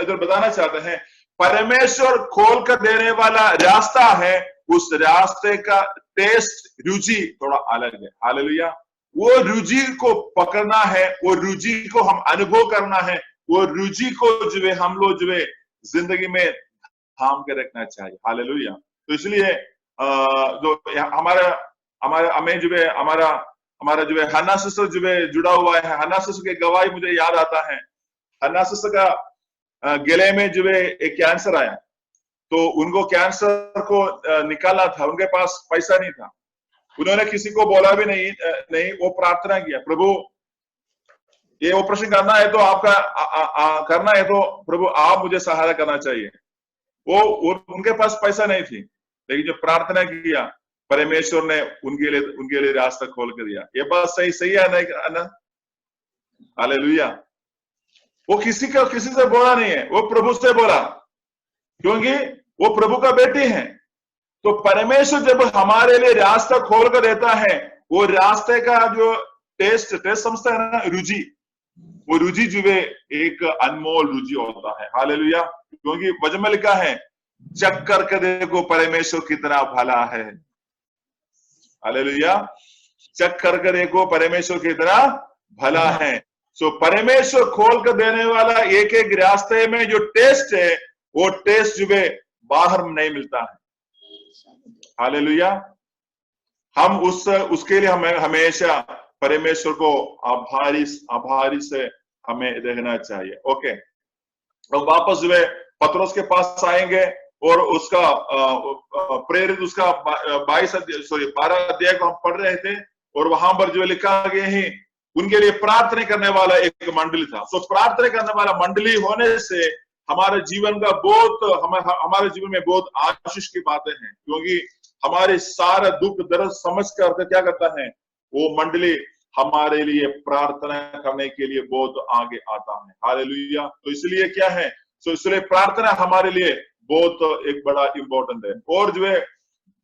इधर बताना चाहता है, परमेश्वर खोल कर देने वाला रास्ता है, उस रास्ते का टेस्ट, रुचि थोड़ा अलग है। हालेलुया। वो रुचि को पकड़ना है, वो रुचि को हम अनुभव करना है, वो रुचि को जो है हम लोग जो है जिंदगी में थाम के रखना चाहिए। हालेलुया। तो इसलिए जो हमें जो है हमारा जो है हन्ना सिस्टर जो है जुड़ा हुआ है। हन्ना सिस्टर की गवाही मुझे याद आता है। हन्ना सिस्टर का गले में जो है एक कैंसर आया, तो उनको कैंसर को निकालना था, उनके पास पैसा नहीं था। उन्होंने किसी को बोला भी नहीं, वो प्रार्थना किया, प्रभु ये ऑपरेशन करना है तो आपका करना है तो प्रभु आप मुझे सहायता करना चाहिए। वो उनके पास पैसा नहीं थी, लेकिन जो प्रार्थना किया परमेश्वर ने उनके लिए रास्ता खोल कर दिया। ये बात सही है ना? हालेलुया। वो किसी से बोला नहीं है, वो प्रभु से बोला, क्योंकि वो प्रभु का बेटी है। तो परमेश्वर जब हमारे लिए रास्ता खोल कर देता है, वो रास्ते का जो टेस्ट समझता है ना, रुचि, वो रुचि जो है एक अनमोल रुचि होता है। हालेलुया। क्योंकि वचन में लिखा है, चख करके देखो परमेश्वर कितना भला है। हालेलुया। चख करके देखो परमेश्वर कितना भला है। सो परमेश्वर खोल कर देने वाला एक एक रास्ते में जो टेस्ट है, वो टेस्ट जो है बाहर नहीं मिलता है। हालेलुया। हम उसके लिए हमें हमेशा परमेश्वर को आभारी से हमें रहना चाहिए। ओके, तो वापस जो है पतरस के पास आएंगे और उसका प्रेरित उसका 12 अध्याय को हम पढ़ रहे थे, और वहां पर जो लिखा गया है उनके लिए प्रार्थना करने वाला एक मंडली था। सो प्रार्थना करने वाला मंडली होने से हमारे जीवन का हमारे जीवन में बहुत आशीष की बातें हैं, क्योंकि हमारे सारा दुख दर्द समझ कर क्या करता है वो मंडली हमारे लिए प्रार्थना करने के लिए बहुत आगे आता है। हालेलुया। तो इसलिए क्या है, तो इसलिए प्रार्थना हमारे लिए बहुत एक बड़ा इंपॉर्टेंट है। और जो है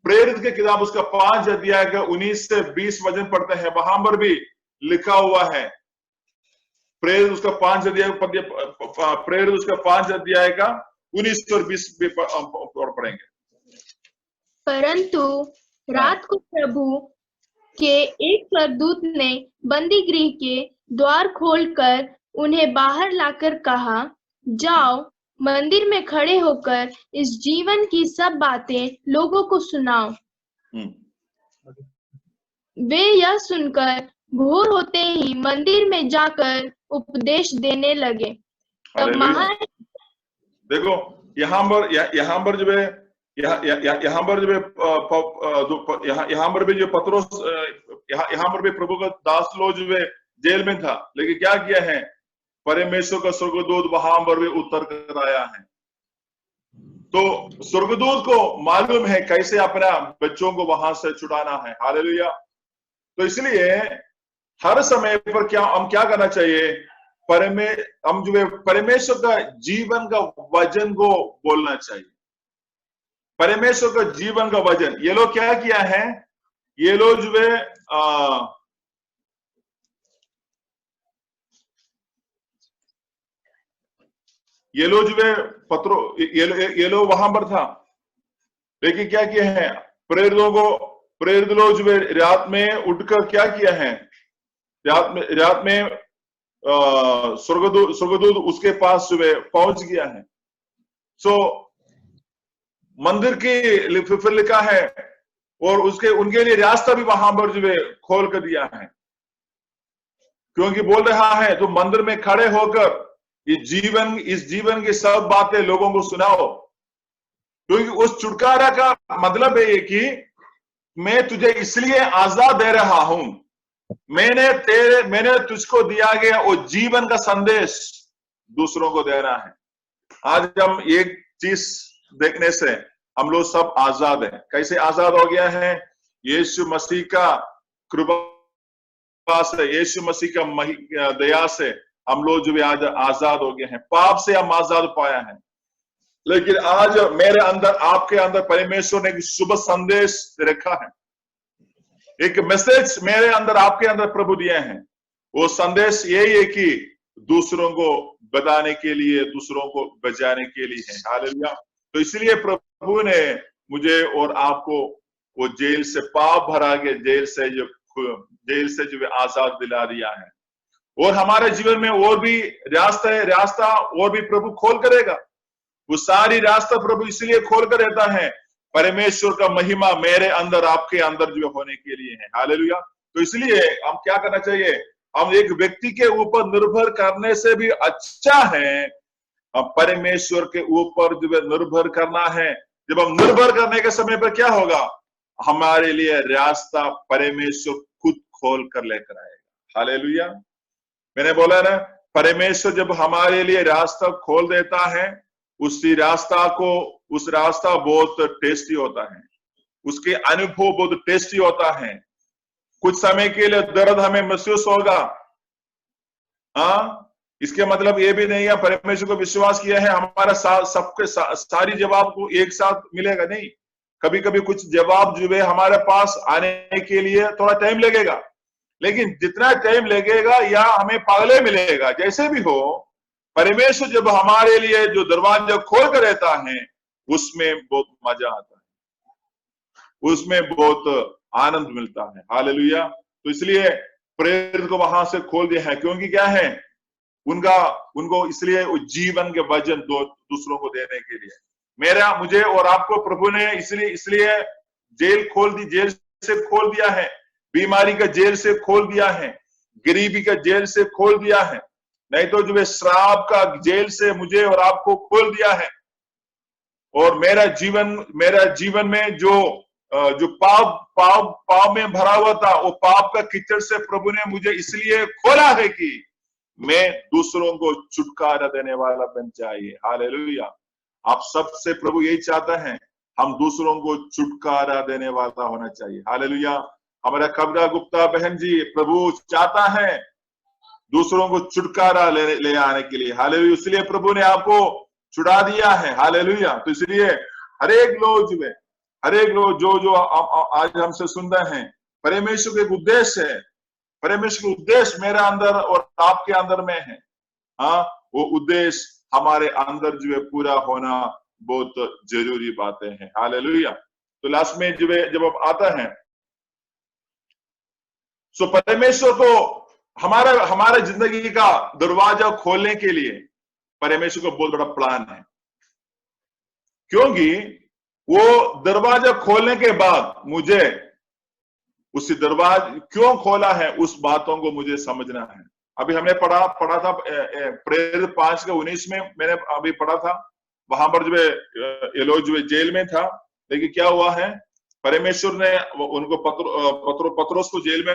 प्रेरित की किताब उसका 5 अध्याय का 19 से 20 वचन पढ़ते हैं, वहां पर भी लिखा हुआ है। प्रेरित उसका 5 अध्याय का 19 और 20 पढ़ेंगे। परंतु रात को प्रभु के एक स्वर्गदूत ने बंदी गृह के द्वार खोलकर उन्हें बाहर लाकर कहा, जाओ मंदिर में खड़े होकर इस जीवन की सब बातें लोगों को सुनाओ। वे यह सुनकर भोर होते ही मंदिर में जाकर उपदेश देने लगे। तब देखो यहाँ पर जो है यहाँ पर भी जो पतरस यहाँ पर भी प्रभु का दास लोग जो है जेल में था, लेकिन क्या किया है परमेश्वर का स्वर्गदूत वहां पर भी उतर कर आया है। तो स्वर्गदूत को मालूम है कैसे अपना बच्चों को वहां से छुड़ाना है। हालेलुया। तो इसलिए हर समय पर हम क्या करना चाहिए, हम जो है परमेश्वर का जीवन का वचन को बोलना चाहिए। परमेश्वर का जीवन का वचन, ये लोग क्या किया है, ये लोग जो है ये लोग जो है ये लोग वहां पर था, लेकिन क्या किया है प्रेरित लोग जो है रात में उठकर क्या किया है, रात में स्वर्गदूत उसके पास जो है पहुंच गया है। सो मंदिर की फिर लिखा है, और उनके लिए रास्ता भी वहां पर जो है खोल कर दिया है, क्योंकि बोल रहा है तो मंदिर में खड़े होकर इस जीवन की सब बातें लोगों को सुनाओ, क्योंकि उस छुटकारा का मतलब है कि मैं तुझे इसलिए आजाद दे रहा हूं, मैंने तुझको दिया गया वो जीवन का संदेश दूसरों को देना है। आज हम एक चीज देखने से हम लोग सब आजाद हैं। कैसे आजाद हो गया है, यीशु मसीह का कृपा से, यीशु मसीह का दया से हम लोग जो भी आज आजाद हो गए हैं। पाप से हम आजाद पाया है, लेकिन आज मेरे अंदर आपके अंदर परमेश्वर ने एक शुभ संदेश रखा है, एक मैसेज मेरे अंदर आपके अंदर प्रभु दिए हैं। वो संदेश यही है कि दूसरों को बताने के लिए, दूसरों को बचाने के लिए है। हालेलुया। तो इसलिए प्रभु ने मुझे और आपको वो जेल से, पाप भरा के जेल से जो आजाद दिला दिया है। और हमारे जीवन में और भी रास्ता और भी प्रभु खोल करेगा। वो सारी रास्ता प्रभु इसलिए खोल कर रहता है, परमेश्वर का महिमा मेरे अंदर आपके अंदर जो होने के लिए है। हालेलुया। तो इसलिए हम क्या करना चाहिए, हम एक व्यक्ति के ऊपर निर्भर करने से भी अच्छा है परमेश्वर के ऊपर जो है निर्भर करना है। जब हम निर्भर करने के समय पर क्या होगा, हमारे लिए रास्ता परमेश्वर खुद खोल कर लेकर आएगा। हालेलुया। मैंने बोला ना, परमेश्वर जब हमारे लिए रास्ता खोल देता है, उस रास्ता बहुत टेस्टी होता है, उसके अनुभव बहुत टेस्टी होता है। कुछ समय के लिए दर्द हमें महसूस होगा, इसके मतलब ये भी नहीं है परमेश्वर को विश्वास किया है हमारा सबके सारी जवाब को एक साथ मिलेगा, नहीं। कभी कभी कुछ जवाब जो है हमारे पास आने के लिए थोड़ा टाइम लगेगा, लेकिन जितना टाइम लगेगा या हमें पागले मिलेगा, जैसे भी हो, परमेश्वर जब हमारे लिए जो दरवाजा खोल कर रहता है उसमें बहुत मजा आता है, उसमें बहुत आनंद मिलता है। हालेलुया। तो इसलिए प्रेरित को वहां से खोल दिया है, क्योंकि क्या है, उनको इसलिए जीवन के वचन दूसरों को देने के लिए। मुझे और आपको प्रभु ने इसलिए जेल से खोल दिया है, बीमारी का जेल से खोल दिया है, गरीबी का जेल से खोल दिया है, नहीं तो जो है श्राप का जेल से मुझे और आपको खोल दिया है। और मेरा जीवन में जो पाप में भरा हुआ था, वो पाप का कीचड़ से प्रभु ने मुझे इसलिए खोला है कि मैं दूसरों को छुटकारा देने वाला बन जाए। हालेलुया। आप सबसे प्रभु यही चाहता है, हम दूसरों को छुटकारा देने वाला होना चाहिए। हालेलुया। हमारा कबरा गुप्ता बहन जी, प्रभु चाहता है दूसरों को छुटकारा ले आने के लिए। हालेलुया। इसलिए प्रभु ने आपको छुड़ा दिया है। हालेलुया। तो इसलिए हरेक लोग जो आज हमसे सुन रहे हैं, परमेश्वर के एक उद्देश्य है, परमेश्वर का उद्देश्य मेरे अंदर और आपके अंदर में है। हाँ, वो उद्देश्य हमारे अंदर जो है पूरा होना बहुत जरूरी बातें हैं। हालेलुया। तो लास्ट में जब अब आता है, सो परमेश्वर को हमारा जिंदगी का दरवाजा खोलने के लिए परमेश्वर को बहुत बड़ा प्लान है, क्योंकि वो दरवाजा खोलने के बाद मुझे उस दरवाजा क्यों खोला है, उस बातों को मुझे समझना है। अभी हमने पढ़ा था प्रेरित 5:19 में मैंने अभी पढ़ा था, वहां पर जो है ये लोग जो है जेल में था, लेकिन क्या हुआ है, परमेश्वर ने उनको पत्रोस को जेल में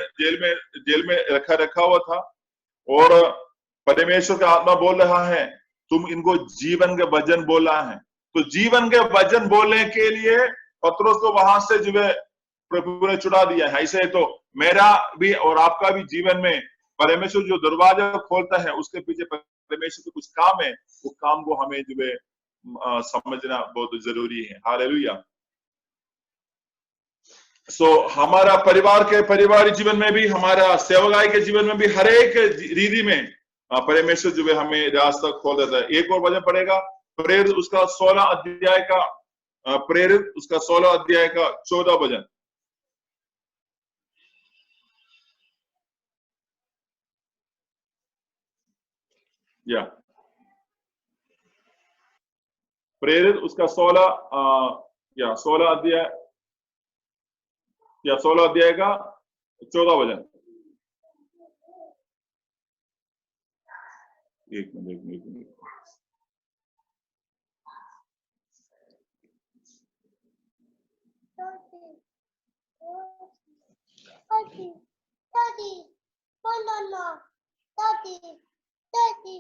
रखा हुआ था, और परमेश्वर का आत्मा बोल रहा है तुम इनको जीवन के वचन बोला है। तो जीवन के वचन बोलने के लिए पत्रोस को वहां से जो है प्रभु ने छुड़ा दिया है। ऐसे तो मेरा भी और आपका भी जीवन में परमेश्वर जो दरवाजा खोलता है, उसके पीछे परमेश्वर का कुछ काम है, वो काम को हमें जो है समझना बहुत जरूरी है। हालेलुया। हमारा परिवार जीवन में भी, हमारा सेवकाई के जीवन में भी, हर एक रीति में परमेश्वर जो है हमें रास्ता खोल देता है। एक और वचन पड़ेगा, प्रेरित उसका 16 अध्याय का 14 वचन। या प्रेरित उसका 16 अध्याय का 14 वचन। एक मिनट।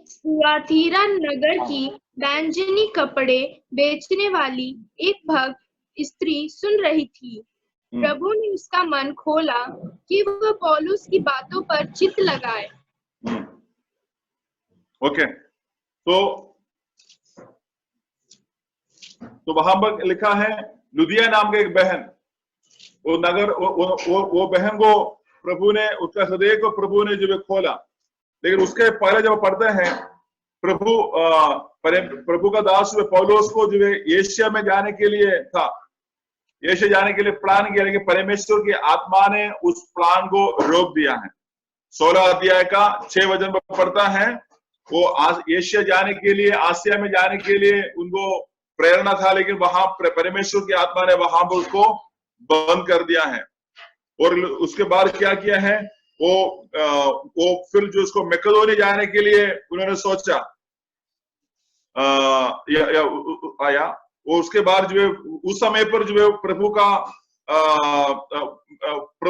थुआतीरा नगर की बैंजनी कपड़े बेचने वाली एक भक्त स्त्री सुन रही थी। प्रभु ने उसका मन खोला कि वह पौलुस की बातों पर चित्त लगाए। ओके, तो वहां पर लिखा है, लुदिया नाम के एक बहन, वो बहन को प्रभु ने, उसका हृदय को प्रभु ने जो खोला। लेकिन उसके पहले जब पढ़ते हैं, प्रभु का दास पौलुस को जो है एशिया में जाने के लिए था, एशिया जाने के लिए प्लान किया, लेकिन परमेश्वर की आत्मा ने उस प्लान को रोक दिया है। 16 अध्याय का 6 वचन पर पढ़ता है, वो एशिया जाने के लिए, आसिया में जाने के लिए उनको प्रेरणा था, लेकिन वहां परमेश्वर की आत्मा ने वहां पर उसको बंद कर दिया है। और उसके बाद क्या किया है, वो फिर जो उसको मैकेडोनिया जाने के लिए उन्होंने सोचा, आया। वो उसके बाद जो है उस समय पर जो है प्रभु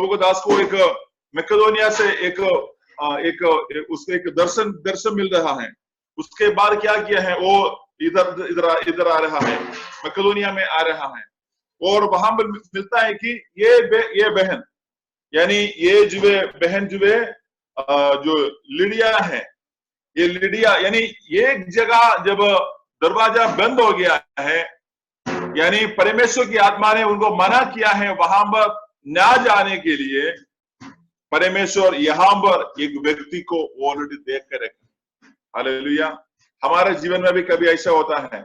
का दास को एक मैकेडोनिया से उसको एक दर्शन मिल रहा है। उसके बाद क्या किया है, वो इधर आ रहा है, मैकेडोनिया में आ रहा है, और वहां पर मिलता है कि ये बहन, यानी ये जो है बहन जो है जो लिडिया है, ये लिडिया, यानी एक जगह जब दरवाजा बंद हो गया है, यानी परमेश्वर की आत्मा ने उनको मना किया है वहां पर ना जाने के लिए, परमेश्वर यहाँ पर एक व्यक्ति को ऑलरेडी देख कर रखा। हालेलुया। हमारे जीवन में भी कभी ऐसा होता है,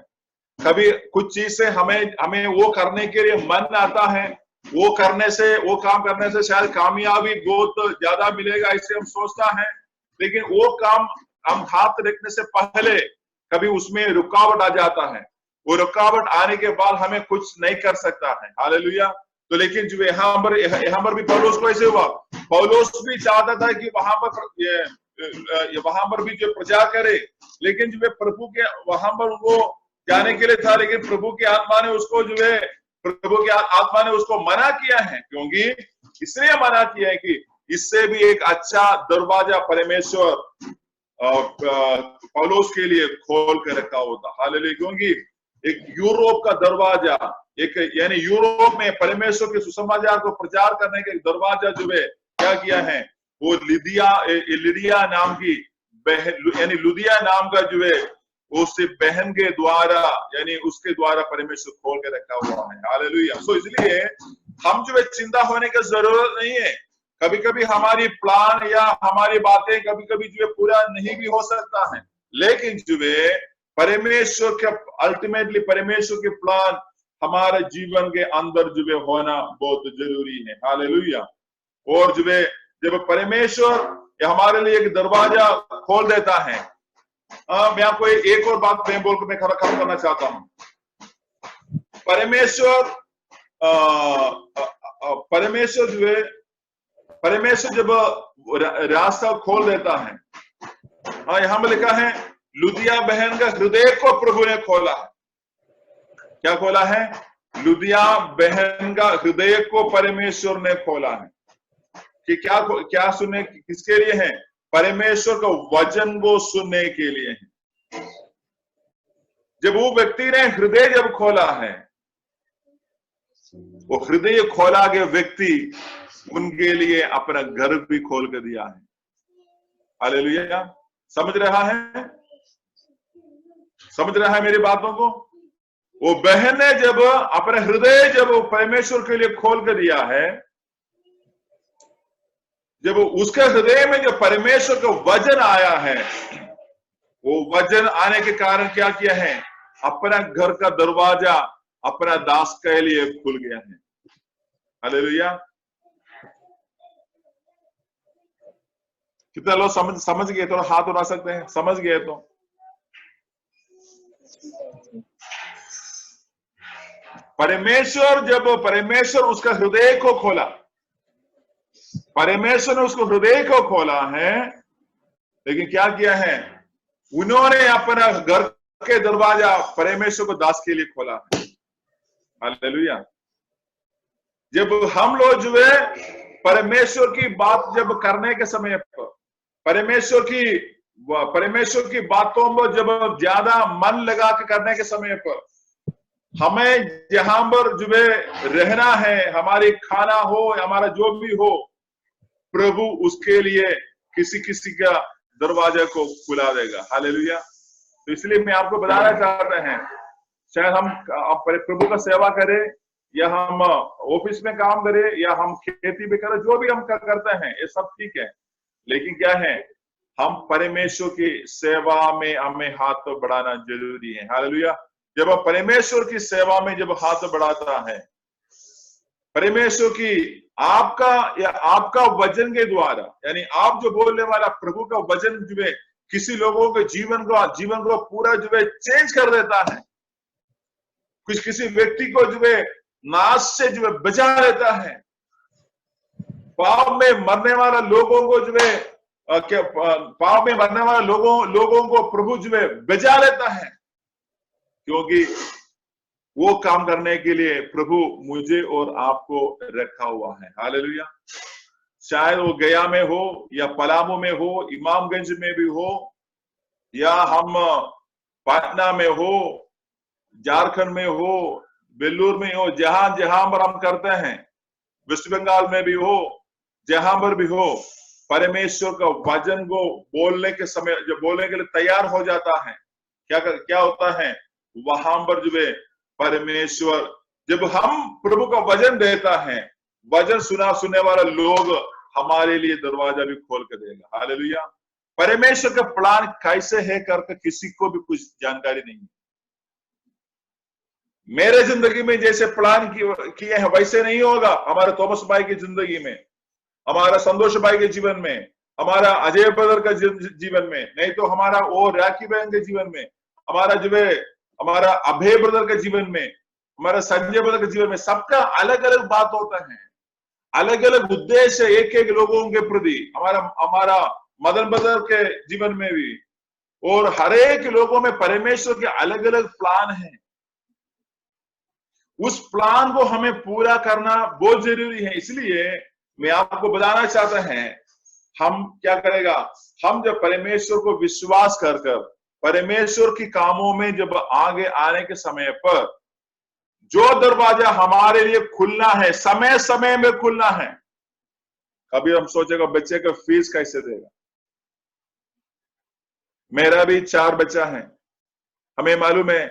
कभी कुछ चीज से हमें वो करने के लिए मन आता है, वो काम करने से शायद कामयाबी बहुत ज्यादा मिलेगा ऐसे हम सोचता है, लेकिन वो काम हम हाथ रखने से पहले कभी उसमें रुकावट आ जाता है। वो रुकावट आने के बाद हमें कुछ नहीं कर सकता है। हालेलुया। तो लेकिन जो यहाँ पर भी पौलुस को ऐसे हुआ, पौलुस भी चाहता था कि वहां पर भी जो प्रचार करे, लेकिन जो प्रभु के वहां पर वो जाने के लिए था, लेकिन प्रभु की आत्मा ने उसको मना किया है। क्योंकि इसलिए मना किया है कि इससे भी एक अच्छा दरवाजा परमेश्वर पौलुस के लिए खोल कर रखा होता। हालेलुया। क्योंकि एक यूरोप का दरवाजा, एक यानी यूरोप में परमेश्वर के सुसमाचार को प्रचार करने के दरवाजा जो है क्या किया है, वो लिडिया नाम की बहन, यानी लुदिया नाम का जो है उससे बहन के द्वारा, यानी उसके द्वारा परमेश्वर खोल के रखा हुआ है। हालेलुया। सो इसलिए हम जो है चिंता होने की जरूरत नहीं है। कभी कभी हमारी प्लान या हमारी बातें कभी कभी जो है पूरा नहीं भी हो सकता है, लेकिन जो है परमेश्वर के अल्टीमेटली परमेश्वर के प्लान हमारे जीवन के अंदर जो है होना बहुत जरूरी है। हालेलुया। और जो है जब परमेश्वर हमारे लिए एक दरवाजा खोल देता है, मैं आपको एक और बात मैं बोलकर मैं खत्म करना चाहता हूं। परमेश्वर जो है, परमेश्वर जब रास्ता खोल देता है, यहां पर लिखा है लुदिया बहन का हृदय को प्रभु ने खोला है। क्या खोला है? लुदिया बहन का हृदय को परमेश्वर ने खोला है। कि क्या सुनने किसके लिए है? परमेश्वर का वचन को सुनने के लिए है। जब वो व्यक्ति ने हृदय जब खोला है, वो हृदय खोला गया व्यक्ति उनके लिए अपना घर भी खोल कर दिया है। हालेलुया। समझ रहा है? समझ रहा है मेरी बातों को? वो बहन ने जब अपना हृदय जब परमेश्वर के लिए खोल कर दिया है, जब उसके हृदय में जो परमेश्वर का वचन आया है, वो वचन आने के कारण क्या किया है? अपना घर का दरवाजा अपना दास के लिए खुल गया है। हालेलुया। कितने लोग समझ गए? तो हाथ उठा सकते हैं, समझ गए तो। परमेश्वर उसका हृदय को खोला, परमेश्वर ने उसको हृदय को खोला है, लेकिन क्या किया है? उन्होंने अपना घर के दरवाजा परमेश्वर को दास के लिए खोला है। हालेलुया। जब हम लोग जो है परमेश्वर की बात जब करने के समय पर, परमेश्वर की बातों में जब ज्यादा मन लगा के करने के समय पर, हमें जहां पर जो है रहना है, हमारी खाना हो, हमारा जो भी हो, प्रभु उसके लिए किसी का दरवाजा को खुला देगा। हालेलुया। तो इसलिए मैं आपको बताना चाहता हैं, शायद हम प्रभु का सेवा करें, या हम ऑफिस में काम करें, या हम खेती भी करें, जो भी हम करते हैं ये सब ठीक है, लेकिन क्या है, हम परमेश्वर की सेवा में हमें हाथ बढ़ाना जरूरी है। हालेलुया। जब आप परमेश्वर की सेवा में जब हाथ बढ़ाता है, परमेश्वर की आपका वचन के द्वारा, यानी आप जो बोलने वाला प्रभु का वचन जो है किसी लोगों के जीवन को पूरा जो है चेंज कर देता है। किसी व्यक्ति को जो है नाश से जो है बचा लेता है। पाप में मरने वाला लोगों को जो है पाप में मरने वाले लोगों को प्रभु जो है बचा लेता है, क्योंकि वो काम करने के लिए प्रभु मुझे और आपको रखा हुआ है। हालेलुया। चाहे वो गया में हो, या पलामू में हो, इमामगंज में भी हो, या हम पटना में हो, झारखंड में हो, बेल्लूर में हो, जहां पर हम करते हैं, वेस्ट बंगाल में भी हो, जहां पर भी हो, परमेश्वर का वचन को बोलने के समय जब बोलने के लिए तैयार हो जाता है, क्या होता है? वहां पर जो है परमेश्वर, जब हम प्रभु का वचन देता है, वचन सुनने वाला लोग हमारे लिए दरवाजा भी खोल कर देगा। हालेलुया। परमेश्वर का प्लान कैसे है करके किसी को भी कुछ जानकारी नहीं है। मेरे जिंदगी में जैसे प्लान किए हैं वैसे नहीं होगा हमारे थॉमस भाई की जिंदगी में, हमारा संतोष भाई के जीवन में, हमारा अजय ब्रदर का जीवन में, नहीं तो हमारा और राखी बहन के जीवन में, हमारा जो है हमारा अभय ब्रदर के जीवन में, हमारे संजय ब्रदर के जीवन में सबका अलग अलग बात होता है, अलग अलग उद्देश्य एक एक लोगों के प्रति, हमारा मदन ब्रदर के जीवन में भी, और हर एक लोगों में परमेश्वर के अलग अलग प्लान है। उस प्लान को हमें पूरा करना बहुत जरूरी है। इसलिए मैं आपको बताना चाहता है, हम क्या करेगा, हम जब परमेश्वर को विश्वास कर परमेश्वर की कामों में जब आगे आने के समय पर जो दरवाजा हमारे लिए खुलना है, समय समय में खुलना है। कभी हम सोचेगा बच्चे का फीस कैसे देगा, मेरा भी 4 बच्चा है, हमें मालूम है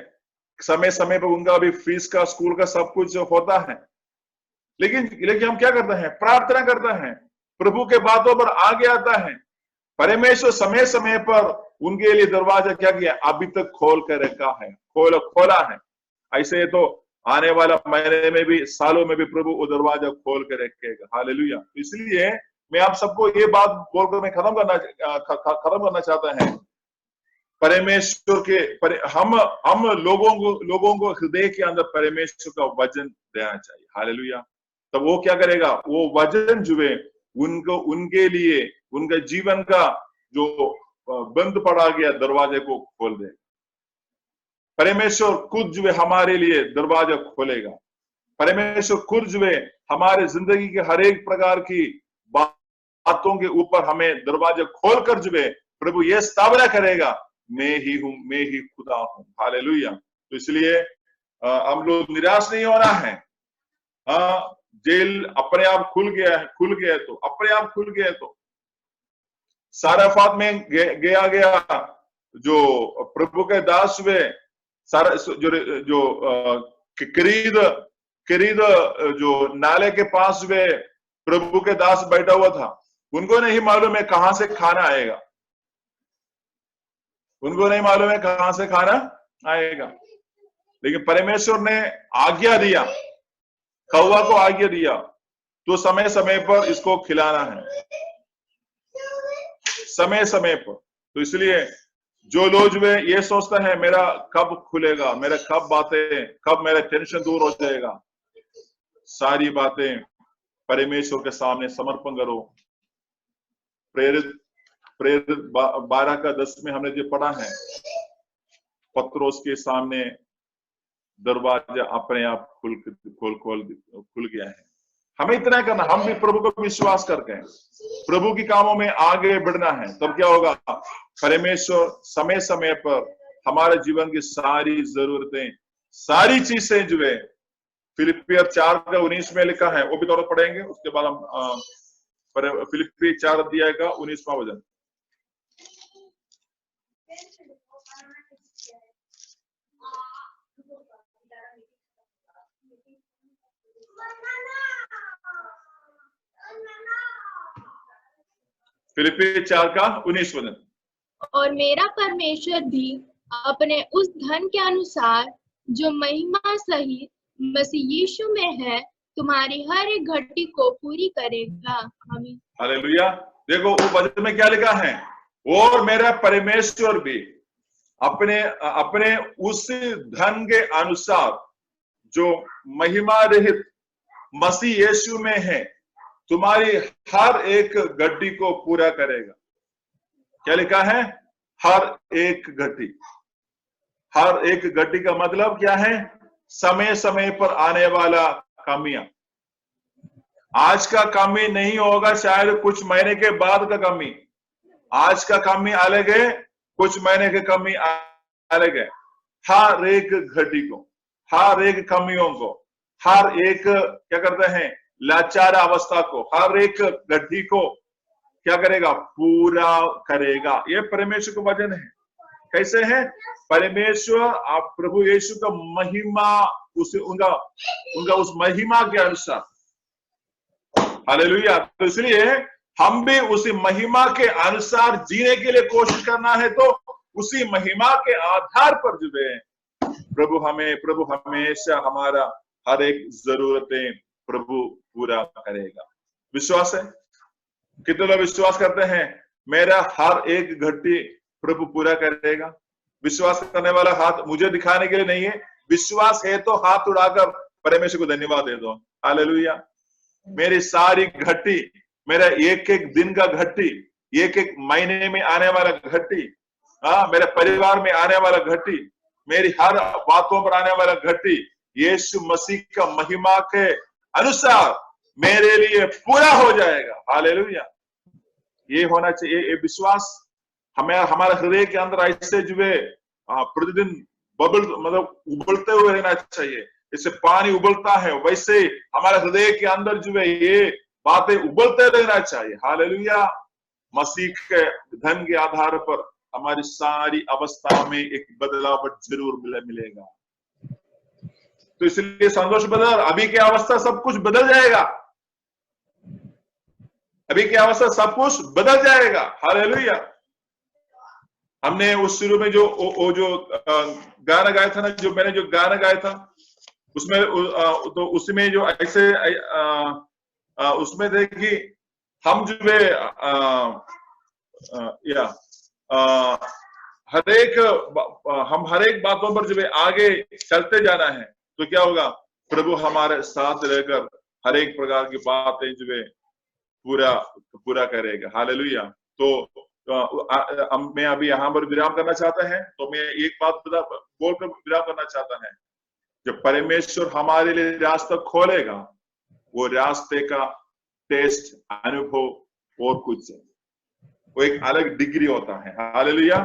समय समय पर उनका भी फीस का, स्कूल का सब कुछ होता है। लेकिन हम क्या करते हैं, प्रार्थना करते हैं, प्रभु के बातों पर आगे आता है। परमेश्वर समय समय पर उनके लिए दरवाजा क्या किया, अभी तक खोल कर रखा है, खोला है। ऐसे तो आने वाला महीने में भी, सालों में भी प्रभु वो दरवाजा खोल कर रखेगा। हालेलुया। इसलिए मैं आप सबको ये बात बोलकर मैं खत्म करना चाहता है, परमेश्वर के हम लोगों को हृदय के अंदर परमेश्वर का वचन देना चाहिए। हालेलुया। तब वो क्या करेगा, वो वचन जो है उनको, उनके लिए उनका जीवन का जो बंद पड़ा गया दरवाजे को खोल देगा। परमेश्वर खुद जो है हमारे लिए दरवाजा खोलेगा। परमेश्वर खुद जो है हमारे जिंदगी के हर एक प्रकार की बातों के ऊपर हमें दरवाजा खोलकर जो है प्रभु ये स्थापना करेगा, मैं ही हूं, मैं ही खुदा हूं। हालेलुया। तो इसलिए हम लोग निराश नहीं होना है। जेल अपने आप खुल गया तो अपने आप खुल गया तो साराफात में गया जो प्रभु के दास हुए, सारा जो करीद जो नाले के पास हुए प्रभु के दास बैठा हुआ था, उनको नहीं मालूम है कहां से खाना आएगा, उनको नहीं मालूम है कहां से खाना आएगा। लेकिन परमेश्वर ने आज्ञा दिया, कौवा को आज्ञा दिया, तो समय समय पर इसको खिलाना है, समय समय पर। तो इसलिए जो लोग ये सोचता है मेरा कब खुलेगा, मेरा कब बातें, कब मेरा टेंशन दूर हो जाएगा, सारी बातें परमेश्वर के सामने समर्पण करो। प्रेरित 12:10 में हमने जो पढ़ा है, पत्रोस के सामने दरवाजा अपने आप खुल गया है। हमें इतना करना, हम भी प्रभु को विश्वास करके प्रभु की कामों में आगे बढ़ना है। तब क्या होगा, परमेश्वर समय समय पर हमारे जीवन की सारी जरूरतें, सारी चीजें जो है, फिलिपियर 4:19 में लिखा है, वो भी थोड़ा पढ़ेंगे, उसके बाद हम फिलिपियर 4 अध्याय का 19वां वचन। फिलिपियर 4:19 वचन। और मेरा परमेश्वर भी अपने उस धन के अनुसार जो महिमा सहित मसीह यीशु में है, तुम्हारी हर एक घटी को पूरी करेगा। आमीन। हालेलुया। देखो वो वचन में क्या लिखा है, और मेरा परमेश्वर भी अपने उस धन के अनुसार जो महिमा रहित मसीह यीशु में है, तुम्हारी हर एक घटी को पूरा करेगा। क्या लिखा है, हर एक घटी। हर एक घटी का मतलब क्या है, समय समय पर आने वाला कमियां। आज का कमी नहीं होगा, शायद कुछ महीने के बाद का कमी। आज का कमी अलग है, कुछ महीने की कमी अलग है। हर एक घटी को, हर एक कमियों को, हर एक क्या करते हैं, लाचार अवस्था को, हर एक घटी को क्या करेगा, पूरा करेगा। ये परमेश्वर का वचन है। कैसे है, परमेश्वर आप प्रभु यीशु का महिमा, उनका उस महिमा के अनुसार। हालेलुया। तो इसलिए हम भी उसी महिमा के अनुसार जीने के लिए कोशिश करना है, तो उसी महिमा के आधार पर जो है प्रभु हमेशा हमारा हर एक जरूरतें प्रभु पूरा करेगा। विश्वास है? कितने लोग विश्वास करते हैं मेरा हर एक घटी प्रभु पूरा करेगा? विश्वास करने वाला हाथ मुझे दिखाने के लिए नहीं है, विश्वास है तो हाथ उड़ाकर परमेश्वर को धन्यवाद दे दो। हालेलुया। मेरी सारी घटी, मेरा एक एक दिन का घटी, एक एक महीने में आने वाला घटी, मेरे परिवार में आने वाला घटी, मेरी हर बातों पर आने वाला घटी यीशु मसीह का महिमा के अनुसार मेरे लिए पूरा हो जाएगा। हालेलुया। ये होना चाहिए, ये विश्वास हमें हमारे हृदय के अंदर ऐसे जो है प्रतिदिन मतलब उबलते हुए रहना चाहिए। जैसे पानी उबलता है वैसे हमारे हृदय के अंदर जो है ये बातें उबलते रहना चाहिए। हालेलुया। मसीह के धन के आधार पर हमारी सारी अवस्था में एक बदलाव जरूर मिलेगा। तो इसलिए संतोष बदल, अभी की अवस्था सब कुछ बदल जाएगा, अभी की अवस्था सब कुछ बदल जाएगा। हालेलुया। हमने उस शुरू में जो गाना गाया था ना, जो मैंने जो गाना गाया था उसमें तो उसमें जो ऐसे उसमें थे कि हम जो है हम हर एक बातों पर जो है आगे चलते जाना है तो क्या होगा, प्रभु हमारे साथ रहकर हर एक प्रकार की बातें जो है पूरा करेगा। हालेलुया। तो मैं अभी यहाँ पर विराम करना चाहता है, तो मैं एक बात बोलकर विराम करना चाहता है। जब परमेश्वर हमारे लिए रास्ता खोलेगा, वो रास्ते का टेस्ट, अनुभव और कुछ है, वो एक अलग डिग्री होता है। हालेलुया।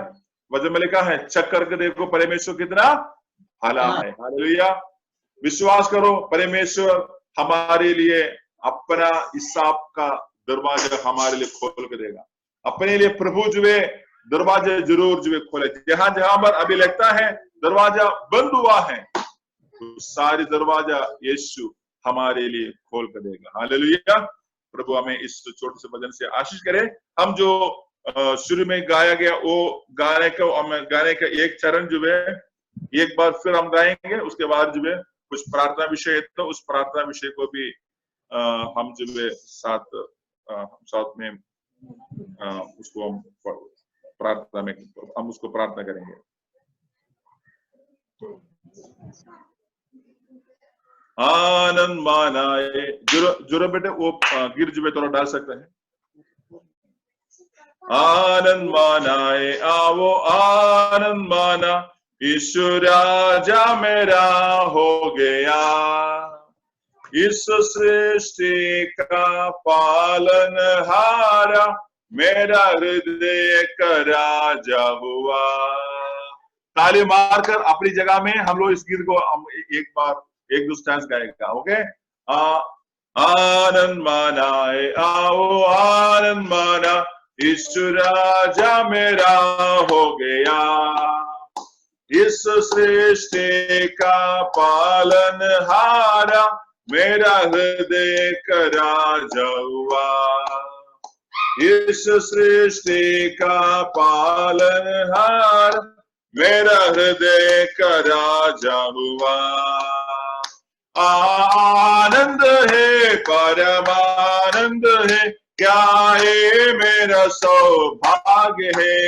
वचन में लिखा है, चेक करके देखो परमेश्वर कितना भला है। हालेलुया। विश्वास करो, परमेश्वर हमारे लिए अपना हिसाब का दरवाजा हमारे लिए खोल के देगा। अपने लिए प्रभु जो है दरवाजा जरूर जो है खोले। जहां जहां पर अभी लगता है दरवाजा बंद हुआ है, तो सारी दरवाजा यीशु हमारे लिए खोल कर देगा। हालेलुया। प्रभु हमें इस छोटे से भजन से आशीष करे। हम जो शुरू में गाया गया वो गाने का एक चरण जो है एक बार फिर हम गाएंगे, उसके बाद जो है कुछ प्रार्थना विषय है, तो उस प्रार्थना विषय को भी हम जो है साथ में उसको प्रार्थना में हम उसको प्रार्थना करेंगे। आनंद मानाए, जुरो बेटे वो गिर जो थोड़ा डाल सकते हैं। आनंद मानाए आवो आनंद माना, यीशु राजा मेरा हो गया, इस सृष्टि का पालन हारा, मेरा हृदय का राजा हुआ। ताली मारकर अपनी जगह में हम लोग इस गीत को एक बार एक दो स्टैंस गाएगा। ओके। आनंद मानाए आओ आनंद माना, यीशु राजा मेरा हो गया, इस सृष्टि का पालन हारा, मेरा हृदय का राजा हुआ, इस सृष्टि का पालन हारा, मेरा हृदय का राजा हुआ। आनंद है परमानंद है, क्या ये मेरा सौभाग्य है।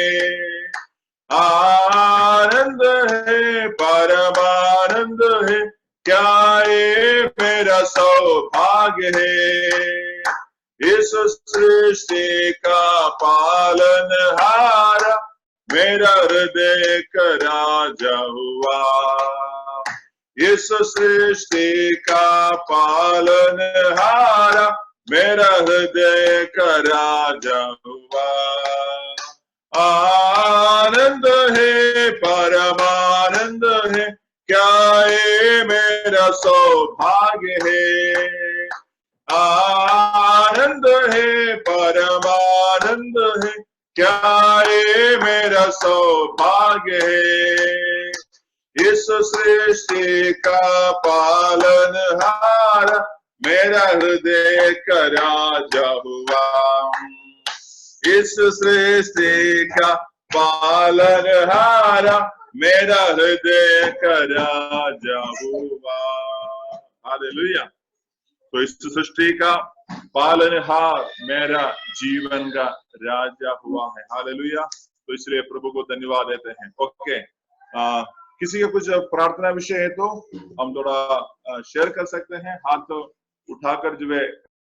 आनंद है परमानंद है, क्या ये मेरा सौभाग्य है, इस सृष्टि का पालन हारा, मेरा हृदय का राजा हुआ, इस सृष्टि का पालन हारा, मेरा हृदय का राजा हुआ। आनंद है परमानंद है, क्या ये मेरा सौभाग्य है। आनंद है परमानंद है, क्या ये मेरा सौभाग्य है, इस सृष्टि का पालन हारा, मेरा हृदय का राजा हुआ, इस सृष्टि का पालन हारा, मेरा हृदय का राजा हुआ। हालेलुया। तो इस सृष्टि का पालनहार मेरा जीवन का राजा हुआ है। हालेलुया। तो इसलिए प्रभु को धन्यवाद देते हैं। ओके। किसी का कुछ प्रार्थना विषय है तो हम थोड़ा शेयर कर सकते हैं, हाथ उठाकर जो है